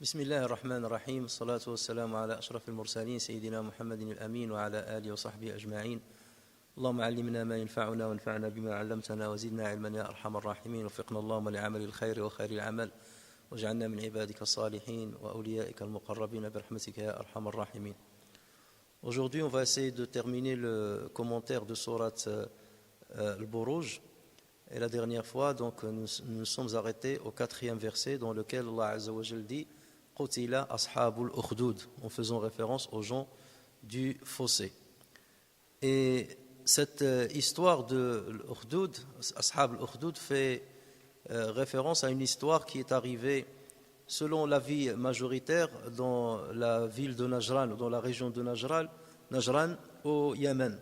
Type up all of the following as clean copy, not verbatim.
بسم الله الرحمن الرحيم الصلاة والسلام على أشرف المرسلين سيدنا محمد الأمين وعلى آله وصحبه أجمعين اللهم علمنا ما ينفعنا وانفعنا بما علمتنا وزدنا علما يا أرحم الراحمين وفقنا اللهم لعمل الخير وخير العمل واجعلنا من عبادك الصالحين وأوليائك المقربين برحمتك يا أرحم الراحمين. Aujourd'hui, on va essayer de terminer le commentaire de sourate Al-Buruj. Et la dernière fois, donc, nous sommes arrêtés au 4e verset dans lequel Allah Azza wa Jal dit Qutila ashabul ukhdud, en faisant référence aux gens du fossé. Et cette histoire de l'ukhdud, ashab al-ukhdud, fait référence à une histoire qui est arrivée selon l'avis majoritaire dans la ville de Najran, dans la région de Najran au Yémen.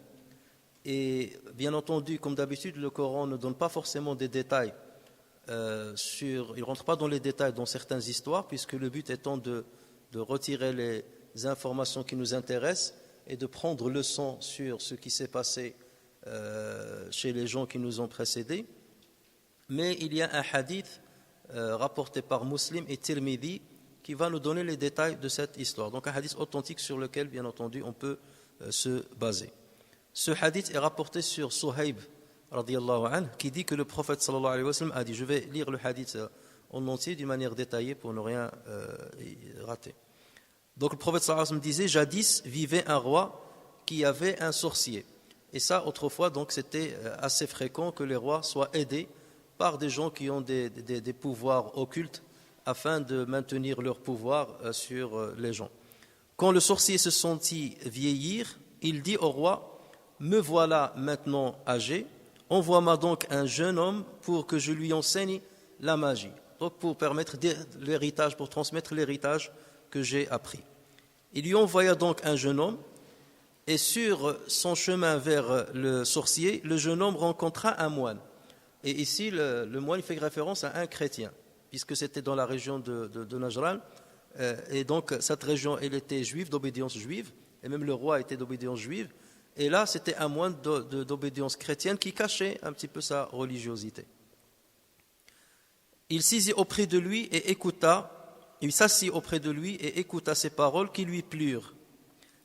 Et bien entendu, comme d'habitude, le Coran ne donne pas forcément des détails il ne rentre pas dans les détails dans certaines histoires, puisque le but étant de retirer les informations qui nous intéressent et de prendre leçon sur ce qui s'est passé chez les gens qui nous ont précédés. Mais il y a un hadith rapporté par Muslim et Tirmidhi qui va nous donner les détails de cette histoire. Donc un hadith authentique sur lequel, bien entendu, on peut se baser. Ce hadith est rapporté sur Suhayb radiyallahu anhu, qui dit que le prophète sallallahu alayhi wa sallam a dit, je vais lire le hadith en entier d'une manière détaillée pour ne rien rater. Donc le prophète sallallahu alayhi wa sallam disait, jadis vivait un roi qui avait un sorcier. Et ça, autrefois, donc, c'était assez fréquent que les rois soient aidés par des gens qui ont des pouvoirs occultes afin de maintenir leur pouvoir sur les gens. Quand le sorcier se sentit vieillir, il dit au roi, me voilà maintenant âgé, envoie-moi donc un jeune homme pour que je lui enseigne la magie, donc pour permettre l'héritage, pour transmettre l'héritage que j'ai appris. Il lui envoya donc un jeune homme, et sur son chemin vers le sorcier, le jeune homme rencontra un moine. Et ici, le moine fait référence à un chrétien, puisque c'était dans la région de Najran, et donc cette région, elle était juive, d'obédience juive, et même le roi était d'obédience juive. Et là, c'était un moine d'obédience chrétienne qui cachait un petit peu sa religiosité. Il s'assit auprès de lui et écouta ses paroles qui lui plurent.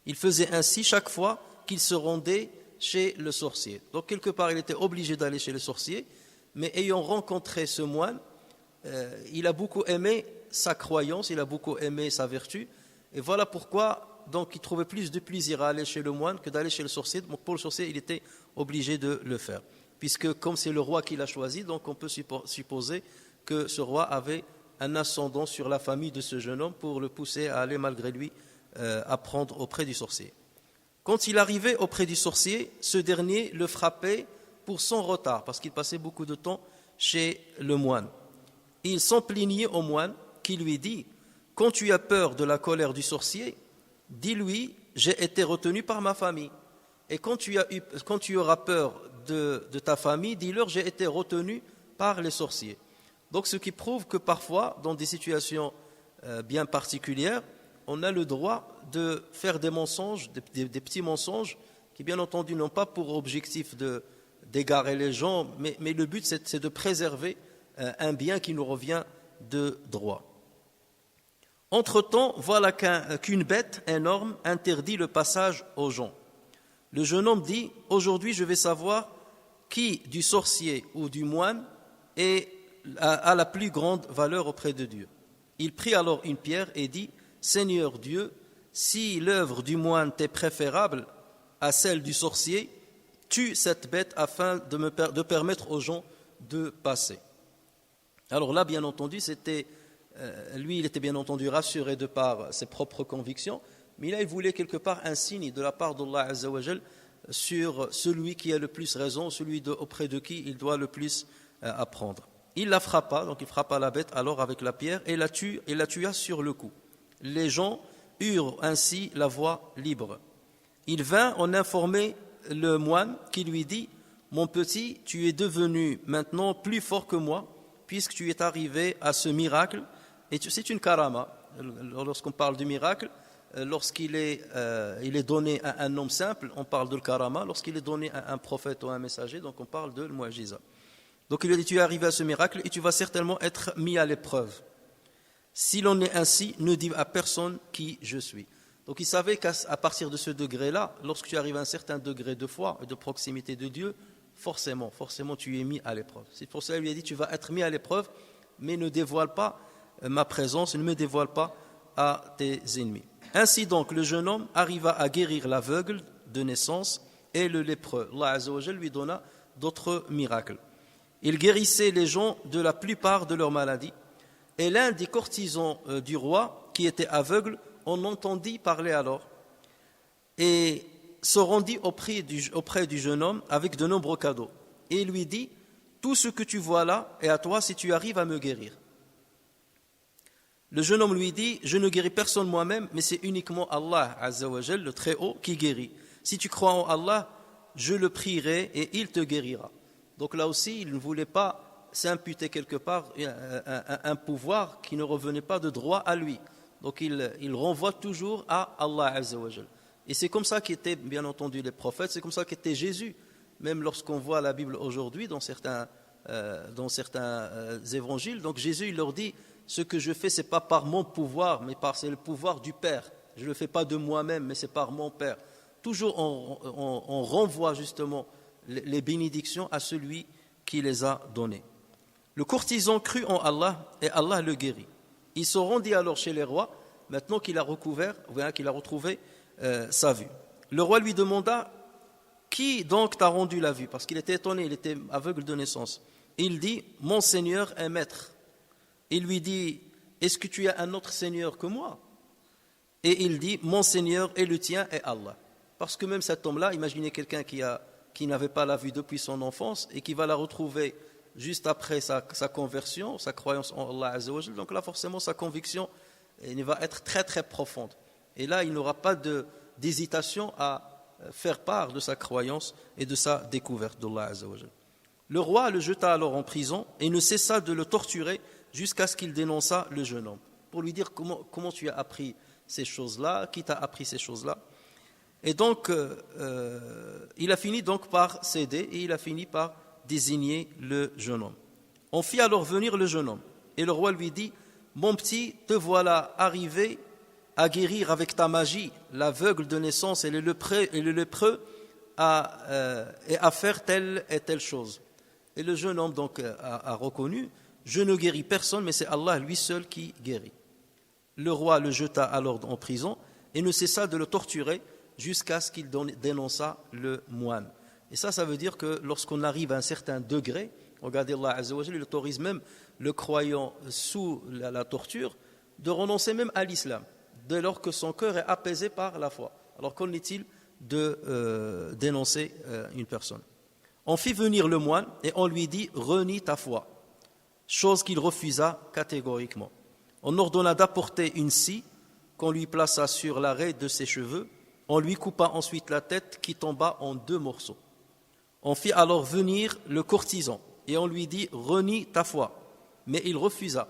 Il faisait ainsi chaque fois qu'il se rendait chez le sorcier. Donc, quelque part, il était obligé d'aller chez le sorcier, mais ayant rencontré ce moine, il a beaucoup aimé sa croyance, il a beaucoup aimé sa vertu, et voilà pourquoi donc il trouvait plus de plaisir à aller chez le moine que d'aller chez le sorcier. Donc pour le sorcier, il était obligé de le faire. Puisque comme c'est le roi qui l'a choisi, donc on peut supposer que ce roi avait un ascendant sur la famille de ce jeune homme pour le pousser à aller malgré lui apprendre auprès du sorcier. Quand il arrivait auprès du sorcier, ce dernier le frappait pour son retard, parce qu'il passait beaucoup de temps chez le moine. Il s'en plaignait au moine qui lui dit « Quand tu as peur de la colère du sorcier, dis-lui, j'ai été retenu par ma famille. Et quand tu auras peur de ta famille, dis-leur, j'ai été retenu par les sorciers. » Donc ce qui prouve que parfois, dans des situations bien particulières, on a le droit de faire des mensonges, des petits mensonges, qui bien entendu n'ont pas pour objectif d'égarer les gens, mais le but c'est de préserver un bien qui nous revient de droit. Entre-temps, voilà qu'une bête énorme interdit le passage aux gens. Le jeune homme dit, aujourd'hui je vais savoir qui du sorcier ou du moine a la plus grande valeur auprès de Dieu. Il prit alors une pierre et dit, Seigneur Dieu, si l'œuvre du moine t'est préférable à celle du sorcier, tue cette bête afin de permettre aux gens de passer. Alors là, bien entendu, lui, il était bien entendu rassuré de par ses propres convictions, mais là, il voulait quelque part un signe de la part d'Allah Azza wa Jal sur celui qui a le plus raison, celui auprès de qui il doit le plus apprendre. Il la frappa, donc il frappa la bête alors avec la pierre et la tua sur le coup. Les gens eurent ainsi la voie libre. Il vint en informer le moine qui lui dit « Mon petit, tu es devenu maintenant plus fort que moi, puisque tu es arrivé à ce miracle. » Et c'est une karama. Lorsqu'on parle du miracle, lorsqu'il est donné à un homme simple, on parle de le karama. Lorsqu'il est donné à un prophète ou à un messager, donc on parle de le mu'jiza. Donc il lui a dit, tu es arrivé à ce miracle et tu vas certainement être mis à l'épreuve. S'il en est ainsi, ne dis à personne qui je suis. Donc il savait qu'à partir de ce degré-là, lorsque tu arrives à un certain degré de foi et de proximité de Dieu, forcément, tu es mis à l'épreuve. C'est pour cela qu'il lui a dit, tu vas être mis à l'épreuve, mais ne dévoile pas ma présence, ne me dévoile pas à tes ennemis. Ainsi donc, le jeune homme arriva à guérir l'aveugle de naissance et le lépreux. Allah Azza wa Jal lui donna d'autres miracles. Il guérissait les gens de la plupart de leurs maladies. Et l'un des courtisans du roi, qui était aveugle, en entendit parler alors et se rendit auprès du jeune homme avec de nombreux cadeaux. Et il lui dit, tout ce que tu vois là est à toi si tu arrives à me guérir. Le jeune homme lui dit, je ne guéris personne moi-même, mais c'est uniquement Allah Azza wa Jal, le Très-Haut, qui guérit. Si tu crois en Allah, je le prierai et il te guérira. Donc là aussi, il ne voulait pas s'imputer quelque part un pouvoir qui ne revenait pas de droit à lui. Donc il renvoie toujours à Allah Azza wa Jal. Et c'est comme ça qu'étaient bien entendu les prophètes, c'est comme ça qu'était Jésus. Même lorsqu'on voit la Bible aujourd'hui dans certains évangiles, donc Jésus il leur dit, ce que je fais, ce n'est pas par mon pouvoir, mais c'est le pouvoir du Père. Je ne le fais pas de moi-même, mais c'est par mon Père. Toujours on renvoie justement les bénédictions à celui qui les a données. Le courtisan crut en Allah et Allah le guérit. Il se rendit alors chez les rois, maintenant qu'il a retrouvé sa vue. Le roi lui demanda, qui donc t'a rendu la vue? Parce qu'il était étonné, il était aveugle de naissance. Il dit, mon Seigneur est maître. Il lui dit, est-ce que tu as un autre Seigneur que moi? Et il dit, mon Seigneur et le tien est Allah. Parce que même cet homme-là, imaginez quelqu'un qui n'avait pas la vue depuis son enfance et qui va la retrouver juste après sa conversion, sa croyance en Allah Azza wa Jal. Donc là, forcément, sa conviction va être très très profonde. Et là, il n'aura pas d'hésitation à faire part de sa croyance et de sa découverte d'Allah Azza wa Jal. Le roi le jeta alors en prison et ne cessa de le torturer jusqu'à ce qu'il dénonça le jeune homme, pour lui dire comment tu as appris ces choses-là, qui t'a appris ces choses-là. Et donc, il a fini donc par céder et il a fini par désigner le jeune homme. On fit alors venir le jeune homme et le roi lui dit, mon petit, te voilà arrivé à guérir avec ta magie l'aveugle de naissance et le lépreux et à faire telle et telle chose. Et le jeune homme donc a reconnu, je ne guéris personne, mais c'est Allah lui seul qui guérit. Le roi le jeta alors en prison et ne cessa de le torturer jusqu'à ce qu'il dénonça le moine. Et ça veut dire que lorsqu'on arrive à un certain degré, regardez, Allah Azza wa Jalla, il autorise même le croyant sous la torture de renoncer même à l'islam, dès lors que son cœur est apaisé par la foi. Alors qu'en est-il de dénoncer une personne? On fit venir le moine et on lui dit, renie ta foi, chose qu'il refusa catégoriquement. On ordonna d'apporter une scie qu'on lui plaça sur l'arrêt de ses cheveux. On lui coupa ensuite la tête qui tomba en 2 morceaux. On fit alors venir le courtisan et on lui dit, renie ta foi. Mais il refusa.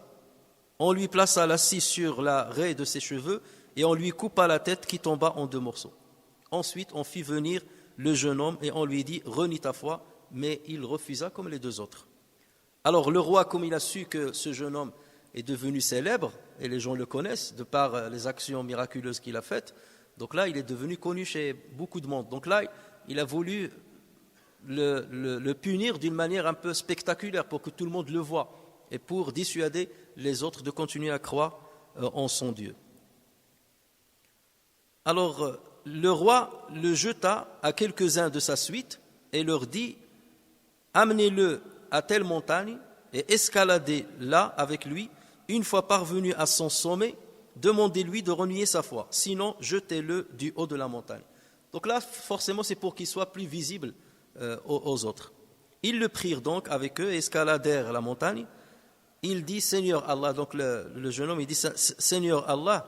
On lui plaça la scie sur l'arrêt de ses cheveux et on lui coupa la tête qui tomba en 2 morceaux. Ensuite, on fit venir le jeune homme et on lui dit, renie ta foi, mais il refusa comme les 2 autres. Alors le roi, comme il a su que ce jeune homme est devenu célèbre, et les gens le connaissent de par les actions miraculeuses qu'il a faites, donc là il est devenu connu chez beaucoup de monde. Donc là il a voulu le punir d'une manière un peu spectaculaire pour que tout le monde le voie et pour dissuader les autres de continuer à croire en son Dieu. Alors le roi le jeta à quelques-uns de sa suite et leur dit, amenez-le à telle montagne et escaladez là avec lui. Une fois parvenu à son sommet, demandez-lui de renier sa foi, sinon jetez-le du haut de la montagne. Donc là, forcément, c'est pour qu'il soit plus visible aux autres. Ils le prirent donc avec eux et escaladèrent la montagne. Il dit, Seigneur Allah, donc le jeune homme, il dit, Seigneur Allah,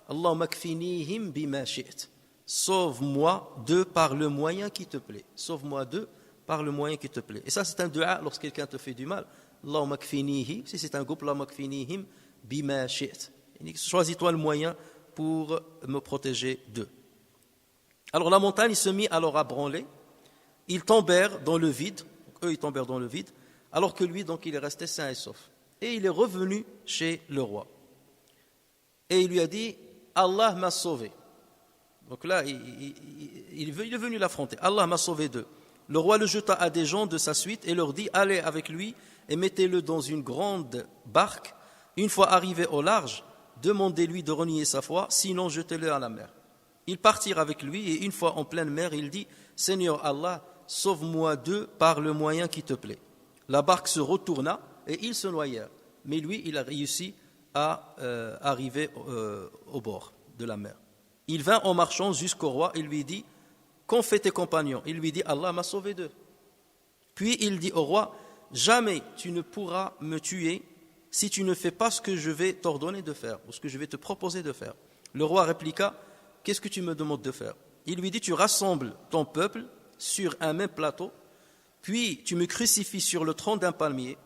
Allahumma kfinihim bima shi't. Sauve-moi d'eux par le moyen qui te plaît. Sauve-moi d'eux par le moyen qui te plaît. Et ça, c'est un dua lorsque quelqu'un te fait du mal. Allahumma kfinihim, si c'est un groupe, Allahumma kfinihim bima shi't. Choisis-toi le moyen pour me protéger d'eux. Alors la montagne se mit alors à branler. Ils tombèrent dans le vide. Eux, ils tombèrent dans le vide. Alors que lui, donc, il est resté sain et sauf. Et il est revenu chez le roi. et il lui a dit « Allah m'a sauvé ». Donc là, il est venu l'affronter. « Allah m'a sauvé d'eux ». Le roi le jeta à des gens de sa suite et leur dit « Allez avec lui et mettez-le dans une grande barque. Une fois arrivé au large, demandez-lui de renier sa foi, sinon jetez-le à la mer. » Ils partirent avec lui et une fois en pleine mer, il dit « Seigneur Allah, sauve-moi d'eux par le moyen qui te plaît. » La barque se retourna et ils se noyèrent. Mais lui, il a réussi à arriver au bord de la mer. Il vint en marchant jusqu'au roi et lui dit « Qu'ont fait tes compagnons ?» Il lui dit « Allah m'a sauvé d'eux. » Puis il dit au roi « Jamais tu ne pourras me tuer si tu ne fais pas ce que je vais t'ordonner de faire ou ce que je vais te proposer de faire. » Le roi répliqua « Qu'est-ce que tu me demandes de faire ?» Il lui dit « Tu rassembles ton peuple sur un même plateau, puis tu me crucifies sur le tronc d'un palmier.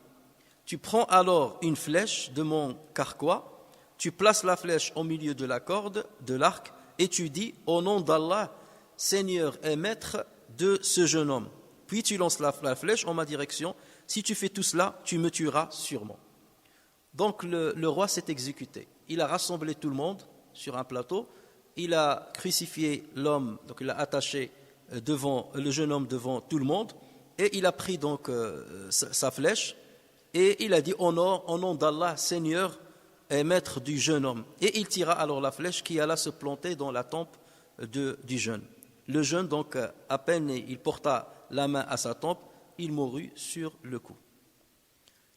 Tu prends alors une flèche de mon carquois, tu places la flèche au milieu de la corde, de l'arc, et tu dis « Au nom d'Allah, Seigneur et Maître de ce jeune homme. » Puis tu lances la flèche en ma direction. Si tu fais tout cela, tu me tueras sûrement. Donc le roi s'est exécuté. Il a rassemblé tout le monde sur un plateau. Il a crucifié l'homme, donc il a attaché le jeune homme devant tout le monde. Et il a pris donc sa flèche. Et il a dit au nom d'Allah, Seigneur et Maître du jeune homme. Et il tira alors la flèche qui alla se planter dans la tempe du jeune. Le jeune, donc, à peine il porta la main à sa tempe, il mourut sur le coup.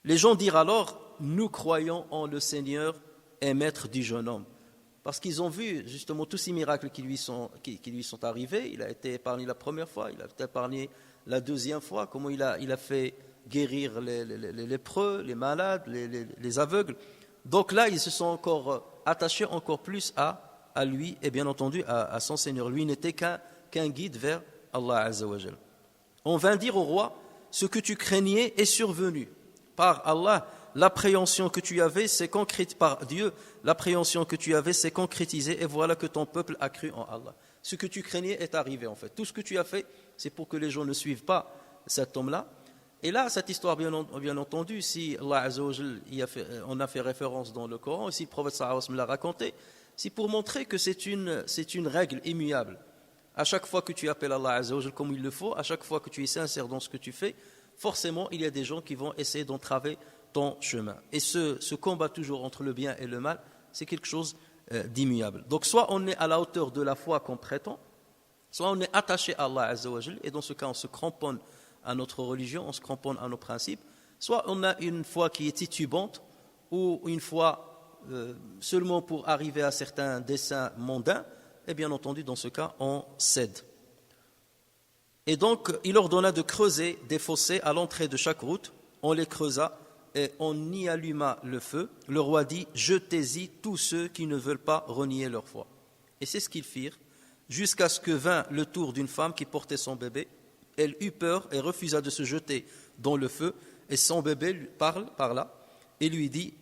Les gens dirent alors, nous croyons en le Seigneur et Maître du jeune homme. Parce qu'ils ont vu justement tous ces miracles qui lui sont arrivés. Il a été épargné la première fois, il a été épargné la deuxième fois, comment il a fait guérir les lépreux, les malades, les aveugles. Donc là, ils se sont encore attachés encore plus à lui et bien entendu à son Seigneur. Lui n'était qu'un guide vers Allah Azza wa Jal. On vint dire au roi, ce que tu craignais est survenu. Par Allah, l'appréhension que tu avais s'est concrétisée, par Dieu, l'appréhension que tu avais s'est concrétisée et voilà que ton peuple a cru en Allah. Ce que tu craignais est arrivé en fait. Tout ce que tu as fait, c'est pour que les gens ne suivent pas cet homme-là. Et là, cette histoire, bien entendu, si Allah Azza wa Jal on a fait référence dans le Coran, et si le prophète sallallahu alayhi wa sallam l'a raconté, c'est pour montrer que c'est une règle immuable. À chaque fois que tu appelles Allah Azza wa Jal comme il le faut, à chaque fois que tu es sincère dans ce que tu fais, forcément, il y a des gens qui vont essayer d'entraver ton chemin. Et ce combat toujours entre le bien et le mal, c'est quelque chose d'immuable. Donc, soit on est à la hauteur de la foi qu'on prétend, soit on est attaché à Allah Azza wa Jal, et dans ce cas, on se cramponne à notre religion, on se cramponne à nos principes, soit on a une foi qui est titubante, ou une foi seulement pour arriver à certains desseins mondains, et bien entendu, dans ce cas, on cède. Et donc, il ordonna de creuser des fossés à l'entrée de chaque route. On les creusa et on y alluma le feu. Le roi dit, jetez-y tous ceux qui ne veulent pas renier leur foi. Et c'est ce qu'ils firent, jusqu'à ce que vint le tour d'une femme qui portait son bébé. Elle eut peur et refusa de se jeter dans le feu. Et son bébé lui parla et lui dit,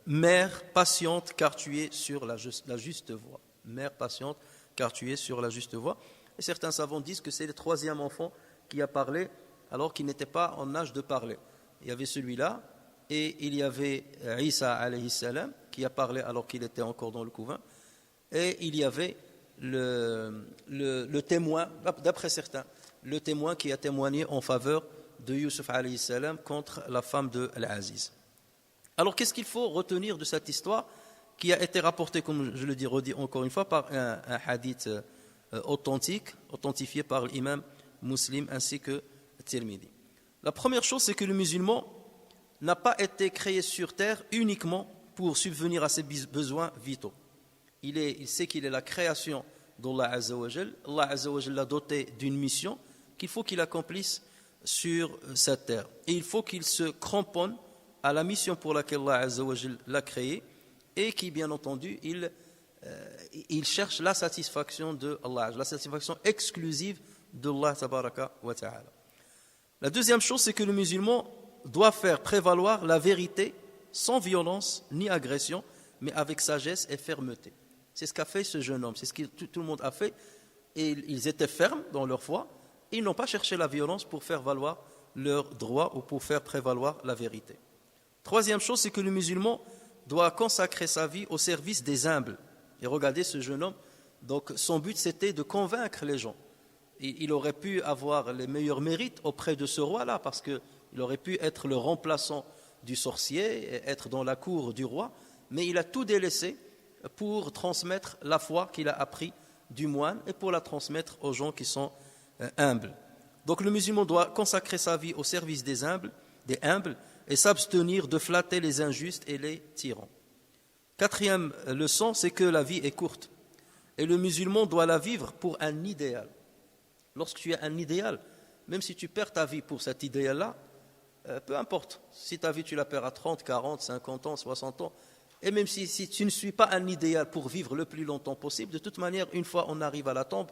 mère patiente, car tu es sur la juste voie. Mère patiente, car tu es sur la juste voie. Et certains savants disent que c'est le troisième enfant qui a parlé alors qu'il n'était pas en âge de parler. Il y avait celui-là et il y avait Isa alayhi salam qui a parlé alors qu'il était encore dans le couvain. Et il y avait le témoin, d'après certains, le témoin qui a témoigné en faveur de Yusuf alayhi salam contre la femme de Al-Aziz. Alors qu'est-ce qu'il faut retenir de cette histoire qui a été rapportée, comme je le redis encore une fois, par un hadith authentifié par l'imam Muslim ainsi que Tirmidhi. La première chose, c'est que le musulman n'a pas été créé sur terre uniquement pour subvenir à ses besoins vitaux. Il sait qu'il est la création d'Allah Azza wa Jal. Allah Azza wa Jal l'a doté d'une mission qu'il faut qu'il accomplisse sur cette terre. Et il faut qu'il se cramponne à la mission pour laquelle Allah Azza wa Jal l'a créé et qui, bien entendu, il cherche la satisfaction de Allah, la satisfaction exclusive d'Allah tabaraka wa ta'ala. La deuxième chose, c'est que le musulman doit faire prévaloir la vérité sans violence ni agression, mais avec sagesse et fermeté. C'est ce qu'a fait ce jeune homme, c'est ce que tout le monde a fait. Et ils étaient fermes dans leur foi, et ils n'ont pas cherché la violence pour faire valoir leurs droits ou pour faire prévaloir la vérité. Troisième chose, c'est que le musulman doit consacrer sa vie au service des humbles. Et regardez ce jeune homme, donc son but c'était de convaincre les gens. Il aurait pu avoir les meilleurs mérites auprès de ce roi-là, parce qu'il aurait pu être le remplaçant du sorcier, et être dans la cour du roi, mais il a tout délaissé pour transmettre la foi qu'il a appris du moine et pour la transmettre aux gens qui sont humbles. Donc le musulman doit consacrer sa vie au service des humbles et s'abstenir de flatter les injustes et les tyrans. Quatrième leçon, c'est que la vie est courte et le musulman doit la vivre pour un idéal. Lorsque tu as un idéal, même si tu perds ta vie pour cet idéal-là, peu importe, si ta vie tu la perds à 30, 40, 50 ans, 60 ans, et même si tu ne suis pas un idéal pour vivre le plus longtemps possible, de toute manière, une fois on arrive à la tombe,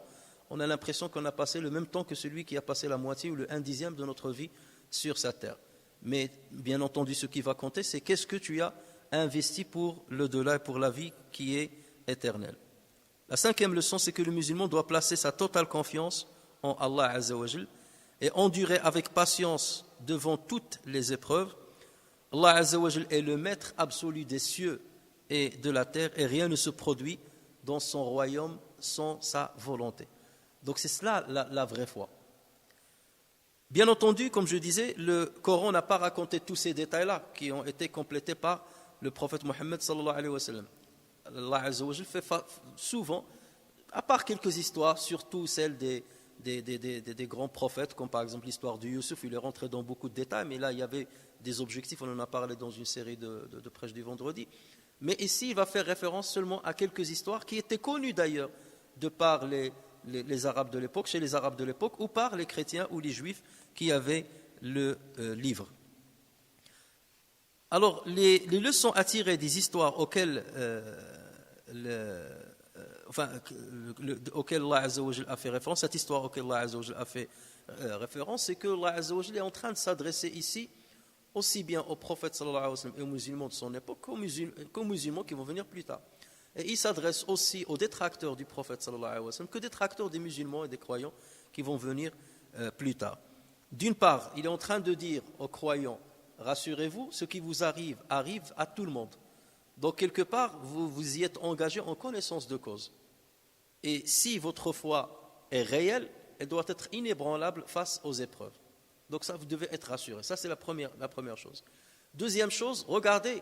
on a l'impression qu'on a passé le même temps que celui qui a passé la moitié ou le 1/10 de notre vie sur sa terre. Mais bien entendu, ce qui va compter, c'est qu'est-ce que tu as investi pour l'au-delà et pour la vie qui est éternelle. La cinquième leçon, c'est que le musulman doit placer sa totale confiance en Allah Azza wa Jal et endurer avec patience devant toutes les épreuves. Allah Azza wa Jal est le maître absolu des cieux et de la terre et rien ne se produit dans son royaume sans sa volonté. Donc c'est cela la vraie foi. Bien entendu, comme je disais, le Coran n'a pas raconté tous ces détails-là qui ont été complétés par le prophète Mohammed sallallahu alayhi wa sallam. Allah Azza wa Jal fait souvent, à part quelques histoires, surtout celles des grands prophètes, comme par exemple l'histoire de Youssouf, il est rentré dans beaucoup de détails, mais là il y avait des objectifs, on en a parlé dans une série de prêches du vendredi. Mais ici, il va faire référence seulement à quelques histoires qui étaient connues d'ailleurs de par les Arabes de l'époque, chez les Arabes de l'époque, ou par les chrétiens ou les juifs qui avaient le livre. Alors, les leçons à tirer des histoires auxquelles Allah Azza wa Jal a fait référence, cette histoire auquel Allah Azza wa Jal a fait référence, c'est que Allah Azza wa Jal est en train de s'adresser ici aussi bien aux prophètes sallallahu alayhi wa sallam et aux musulmans de son époque qu'aux musulmans qui vont venir plus tard. Et il s'adresse aussi aux détracteurs du prophète sallallahu alayhi wa sallam que détracteurs des musulmans et des croyants qui vont venir plus tard. D'une part, il est en train de dire aux croyants, rassurez-vous, ce qui vous arrive à tout le monde. Donc quelque part, vous y êtes engagé en connaissance de cause. Et si votre foi est réelle, elle doit être inébranlable face aux épreuves. Donc ça, vous devez être rassuré. Ça, c'est la première chose. Deuxième chose, regardez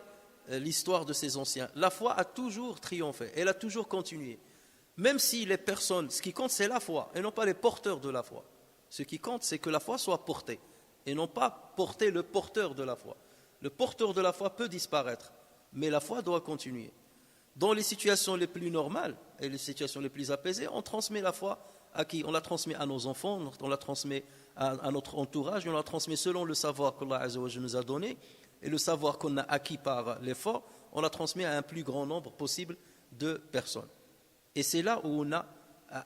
l'histoire de ces anciens. La foi a toujours triomphé, elle a toujours continué. Même si les personnes, ce qui compte, c'est la foi, et non pas les porteurs de la foi. Ce qui compte, c'est que la foi soit portée, et non pas porter le porteur de la foi. Le porteur de la foi peut disparaître, mais la foi doit continuer. Dans les situations les plus normales et les situations les plus apaisées, on transmet la foi à qui? On la transmet à nos enfants, on la transmet à notre entourage, et on la transmet selon le savoir qu'Allah Azza wa Jalla nous a donné, et le savoir qu'on a acquis par l'effort, on la transmet à un plus grand nombre possible de personnes. Et c'est là où on a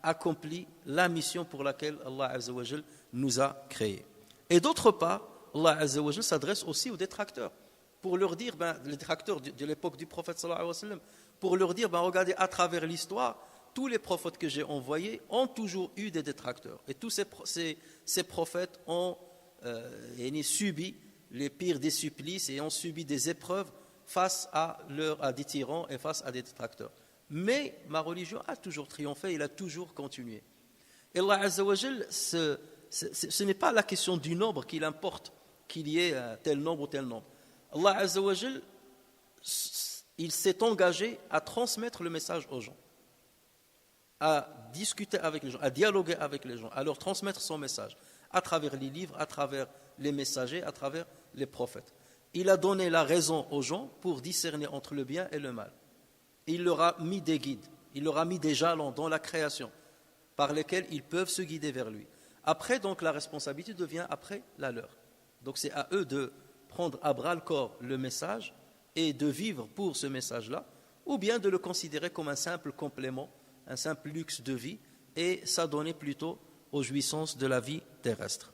accompli la mission pour laquelle Allah Azza wa Jalla nous a créés. Et d'autre part, Allah Azza wa Jalla s'adresse aussi aux détracteurs, pour leur dire, les détracteurs de l'époque du prophète sallallahu alayhi wa sallam, pour leur dire, regardez, à travers l'histoire, tous les prophètes que j'ai envoyés ont toujours eu des détracteurs. Et tous ces prophètes ont subi les pires des supplices et ont subi des épreuves face à des tyrans et face à des détracteurs. Mais ma religion a toujours triomphé, elle a toujours continué. Et Allah Azza wa Jal, ce n'est pas la question du nombre qu'il importe, qu'il y ait tel nombre ou tel nombre. Allah Azza wa Jal, il s'est engagé à transmettre le message aux gens, à discuter avec les gens, à dialoguer avec les gens, à leur transmettre son message, à travers les livres, à travers les messagers, à travers les prophètes. Il a donné la raison aux gens pour discerner entre le bien et le mal. Il leur a mis des guides, il leur a mis des jalons dans la création par lesquels ils peuvent se guider vers lui. Après, donc, la responsabilité devient après la leur. Donc c'est à eux de prendre à bras-le-corps le message et de vivre pour ce message-là, ou bien de le considérer comme un simple complément, un simple luxe de vie, et s'adonner plutôt aux jouissances de la vie terrestre.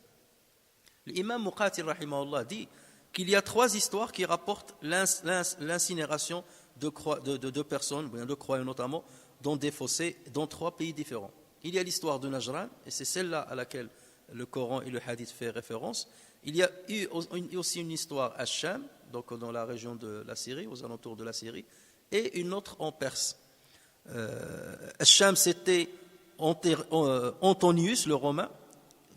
L'imam Muqatil rahimahullah dit qu'il y a 3 histoires qui rapportent l'incinération de personnes, de croyants notamment, dans des fossés, dans 3 pays différents. Il y a l'histoire de Najran, et c'est celle-là à laquelle le Coran et le Hadith font référence. Il y a eu aussi une histoire à Sham, donc dans la région de la Syrie, aux alentours de la Syrie, et une autre en Perse. Al-Sham, c'était Antonius, le Romain,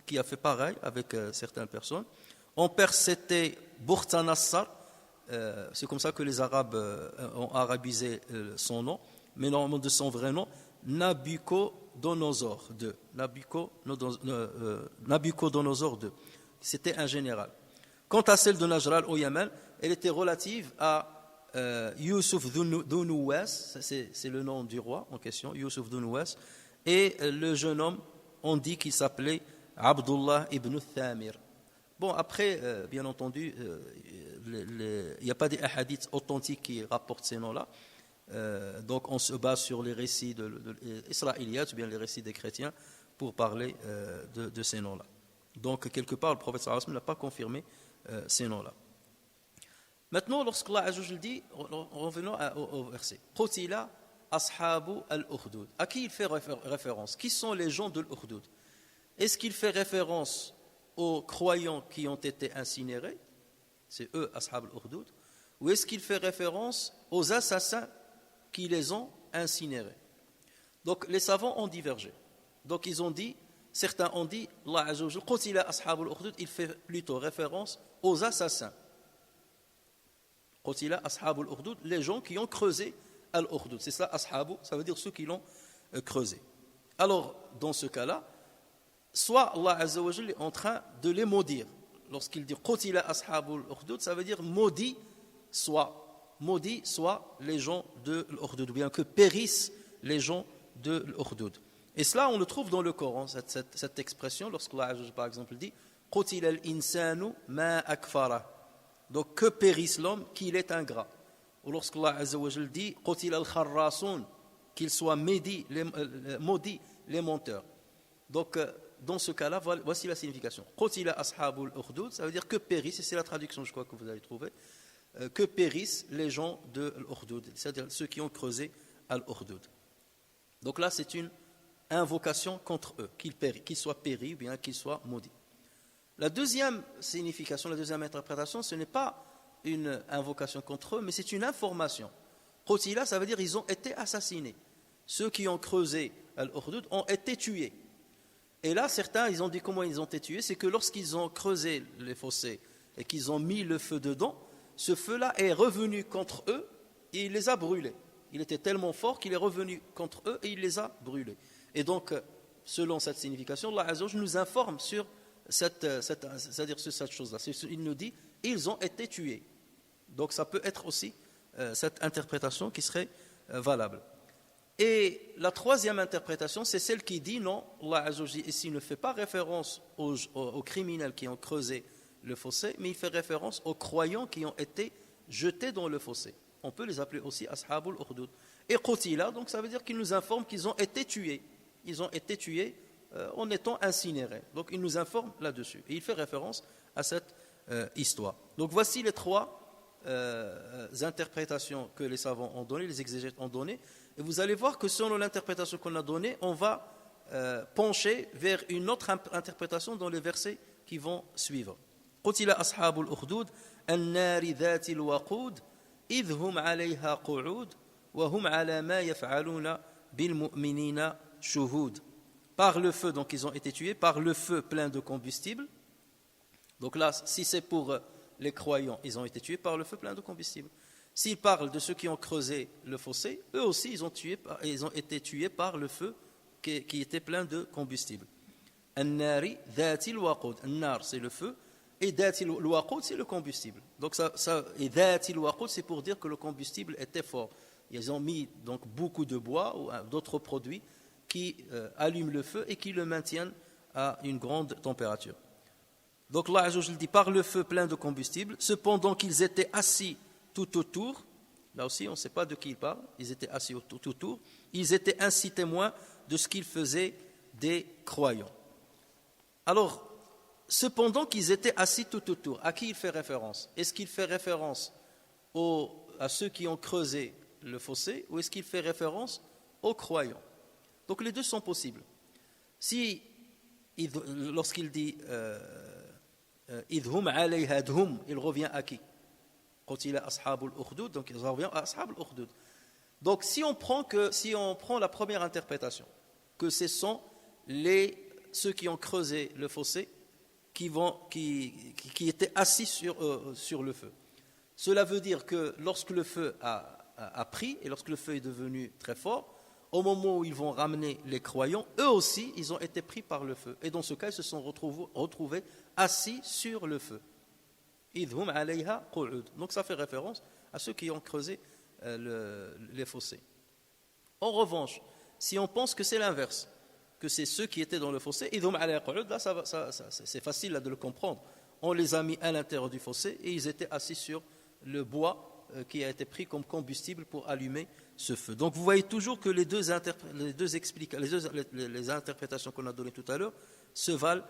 qui a fait pareil avec certaines personnes. En Perse, c'était Burhtanassar. C'est comme ça que les Arabes ont arabisé son nom, mais normalement de son vrai nom, Nabucodonosor II. Nabucodonosor II. C'était un général. Quant à celle de Najran au Yémen, elle était relative à Youssouf Dounouès, c'est le nom du roi en question, Youssouf Dounouès, et le jeune homme, on dit qu'il s'appelait Abdullah ibn Thamir. Bon, après, bien entendu, il n'y a pas des hadiths authentiques qui rapportent ces noms-là. Donc, on se base sur les récits israéliens, ou bien les récits des chrétiens, pour parler de ces noms-là. Donc, quelque part, le prophète sallallahu alayhi wa sallam n'a pas confirmé ces noms-là. Maintenant, lorsqu'Allah Azza wa Jalla dit, revenons au verset, Qutila ashabu al-ukhdud. À qui il fait référence? Qui sont les gens de l'ukhdud? Est-ce qu'il fait référence aux croyants qui ont été incinérés? C'est eux, ashab al-ukhdud. Ou est-ce qu'il fait référence aux assassins qui les ont incinérés? Donc, les savants ont divergé. Donc, ils ont dit, certains ont dit, Allah Azza wa Jalla, Qutila ashab al-ukhdud, il fait plutôt référence aux assassins. Qutila ashabul ukhdud, les gens qui ont creusé al-ukhdud. C'est ça, ashabu, ça veut dire ceux qui l'ont creusé. Alors, dans ce cas-là, soit Allah Azza wa Jalla est en train de les maudire. Lorsqu'il dit Qutila ashabul ukhdud, ça veut dire maudit soit les gens de l'ukhdud, ou bien que périssent les gens de l'ukhdud. Et cela, on le trouve dans le Coran, cette expression, lorsqu'Allah Azza wa Jalla, par exemple, dit Qutila al-insanu ma akfara. Donc, que périsse l'homme, qu'il est ingrat. Ou lorsqu'Allah Azza wa Jalla dit Qutila al-kharrasoun, qu'ils soient maudits les menteurs. Donc, dans ce cas-là, voici la signification. Qutila ashabul ukhdud, ça veut dire que périssent, et c'est la traduction, je crois, que vous avez trouvée, que périssent les gens de l'ukhdud, c'est-à-dire ceux qui ont creusé al-ukhdud. Donc là, c'est une invocation contre eux, qu'ils soient péris ou bien qu'ils soient maudits. La deuxième signification, la deuxième interprétation, ce n'est pas une invocation contre eux, mais c'est une information. Qutila, ça veut dire ils ont été assassinés. Ceux qui ont creusé al-ukhdud ont été tués. Et là, certains, ils ont dit comment ils ont été tués, c'est que lorsqu'ils ont creusé les fossés et qu'ils ont mis le feu dedans, ce feu-là est revenu contre eux et il les a brûlés. Il était tellement fort qu'il est revenu contre eux et il les a brûlés. Et donc, selon cette signification, Allah Azza wa Jalla nous informe sur c'est-à-dire sur cette chose-là. Il nous dit, ils ont été tués. Donc ça peut être aussi cette interprétation qui serait valable. Et la troisième interprétation, c'est celle qui dit non, Allah Azza wa Jalla ici ne fait pas référence aux criminels qui ont creusé le fossé, mais il fait référence aux croyants qui ont été jetés dans le fossé. On peut les appeler aussi ashabul ukhdud. Et qutila, donc ça veut dire qu'il nous informe qu'ils ont été tués. Ils ont été tués en étant incinérés. Donc il nous informe là-dessus. Et il fait référence à cette histoire. Donc voici les trois interprétations que les savants ont données, les exégètes ont données. Et vous allez voir que selon l'interprétation qu'on a donnée, on va pencher vers une autre interprétation dans les versets qui vont suivre. قتل أصحاب الأخدود النار ذات الوقود إذ هم عليها قعود وهم على ما يفعلون بالمؤمنين شهود. Par le feu, donc ils ont été tués, par le feu plein de combustible. Donc là, si c'est pour les croyants, ils ont été tués par le feu plein de combustible. S'ils parlent de ceux qui ont creusé le fossé, eux aussi, ils ont été tués par le feu qui était plein de combustible. An-nari dhatil waqud. An-nar, c'est le feu, et dhatil waqud, c'est le combustible. Donc et dhatil waqud, c'est pour dire que le combustible était fort. Ils ont mis donc beaucoup de bois ou d'autres produits qui allument le feu et qui le maintiennent à une grande température. Donc là, je le dis, par le feu plein de combustible, cependant qu'ils étaient assis tout autour, là aussi on ne sait pas de qui il parle, ils étaient assis tout autour, ils étaient ainsi témoins de ce qu'ils faisaient des croyants. Alors, cependant qu'ils étaient assis tout autour, à qui il fait référence? Est-ce qu'il fait référence à ceux qui ont creusé le fossé ou est-ce qu'il fait référence aux croyants? Donc les deux sont possibles. Si, lorsqu'il dit idhum alayha dhum, il revient à qui? Qutila ashabul ukhdud, donc ils reviennent à ashabul ukhdud. Donc si on prend la première interprétation, que ce sont ceux qui ont creusé le fossé qui étaient assis sur le feu. Cela veut dire que lorsque le feu a pris et lorsque le feu est devenu très fort, au moment où ils vont ramener les croyants, eux aussi, ils ont été pris par le feu. Et dans ce cas, ils se sont retrouvés assis sur le feu. Idhum alayha qu'ud. Donc ça fait référence à ceux qui ont creusé les fossés. En revanche, si on pense que c'est l'inverse, que c'est ceux qui étaient dans le fossé, idhum alayha qu'ud, là c'est facile là, de le comprendre. On les a mis à l'intérieur du fossé et ils étaient assis sur le bois qui a été pris comme combustible pour allumer ce feu. Donc vous voyez toujours que les deux interprétations qu'on a données tout à l'heure se valent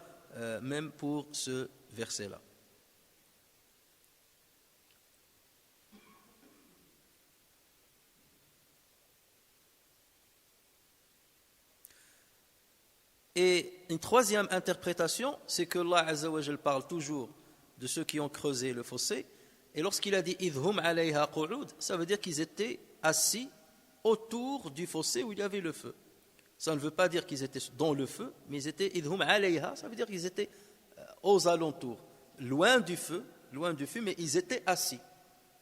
même pour ce verset-là. Et une troisième interprétation, c'est que Allah Azza wa Jal parle toujours de ceux qui ont creusé le fossé. Et lorsqu'il a dit « idhum alayha qu'ud », ça veut dire qu'ils étaient assis autour du fossé où il y avait le feu. Ça ne veut pas dire qu'ils étaient dans le feu, mais ils étaient « idhum alayha », ça veut dire qu'ils étaient aux alentours, loin du feu, mais ils étaient assis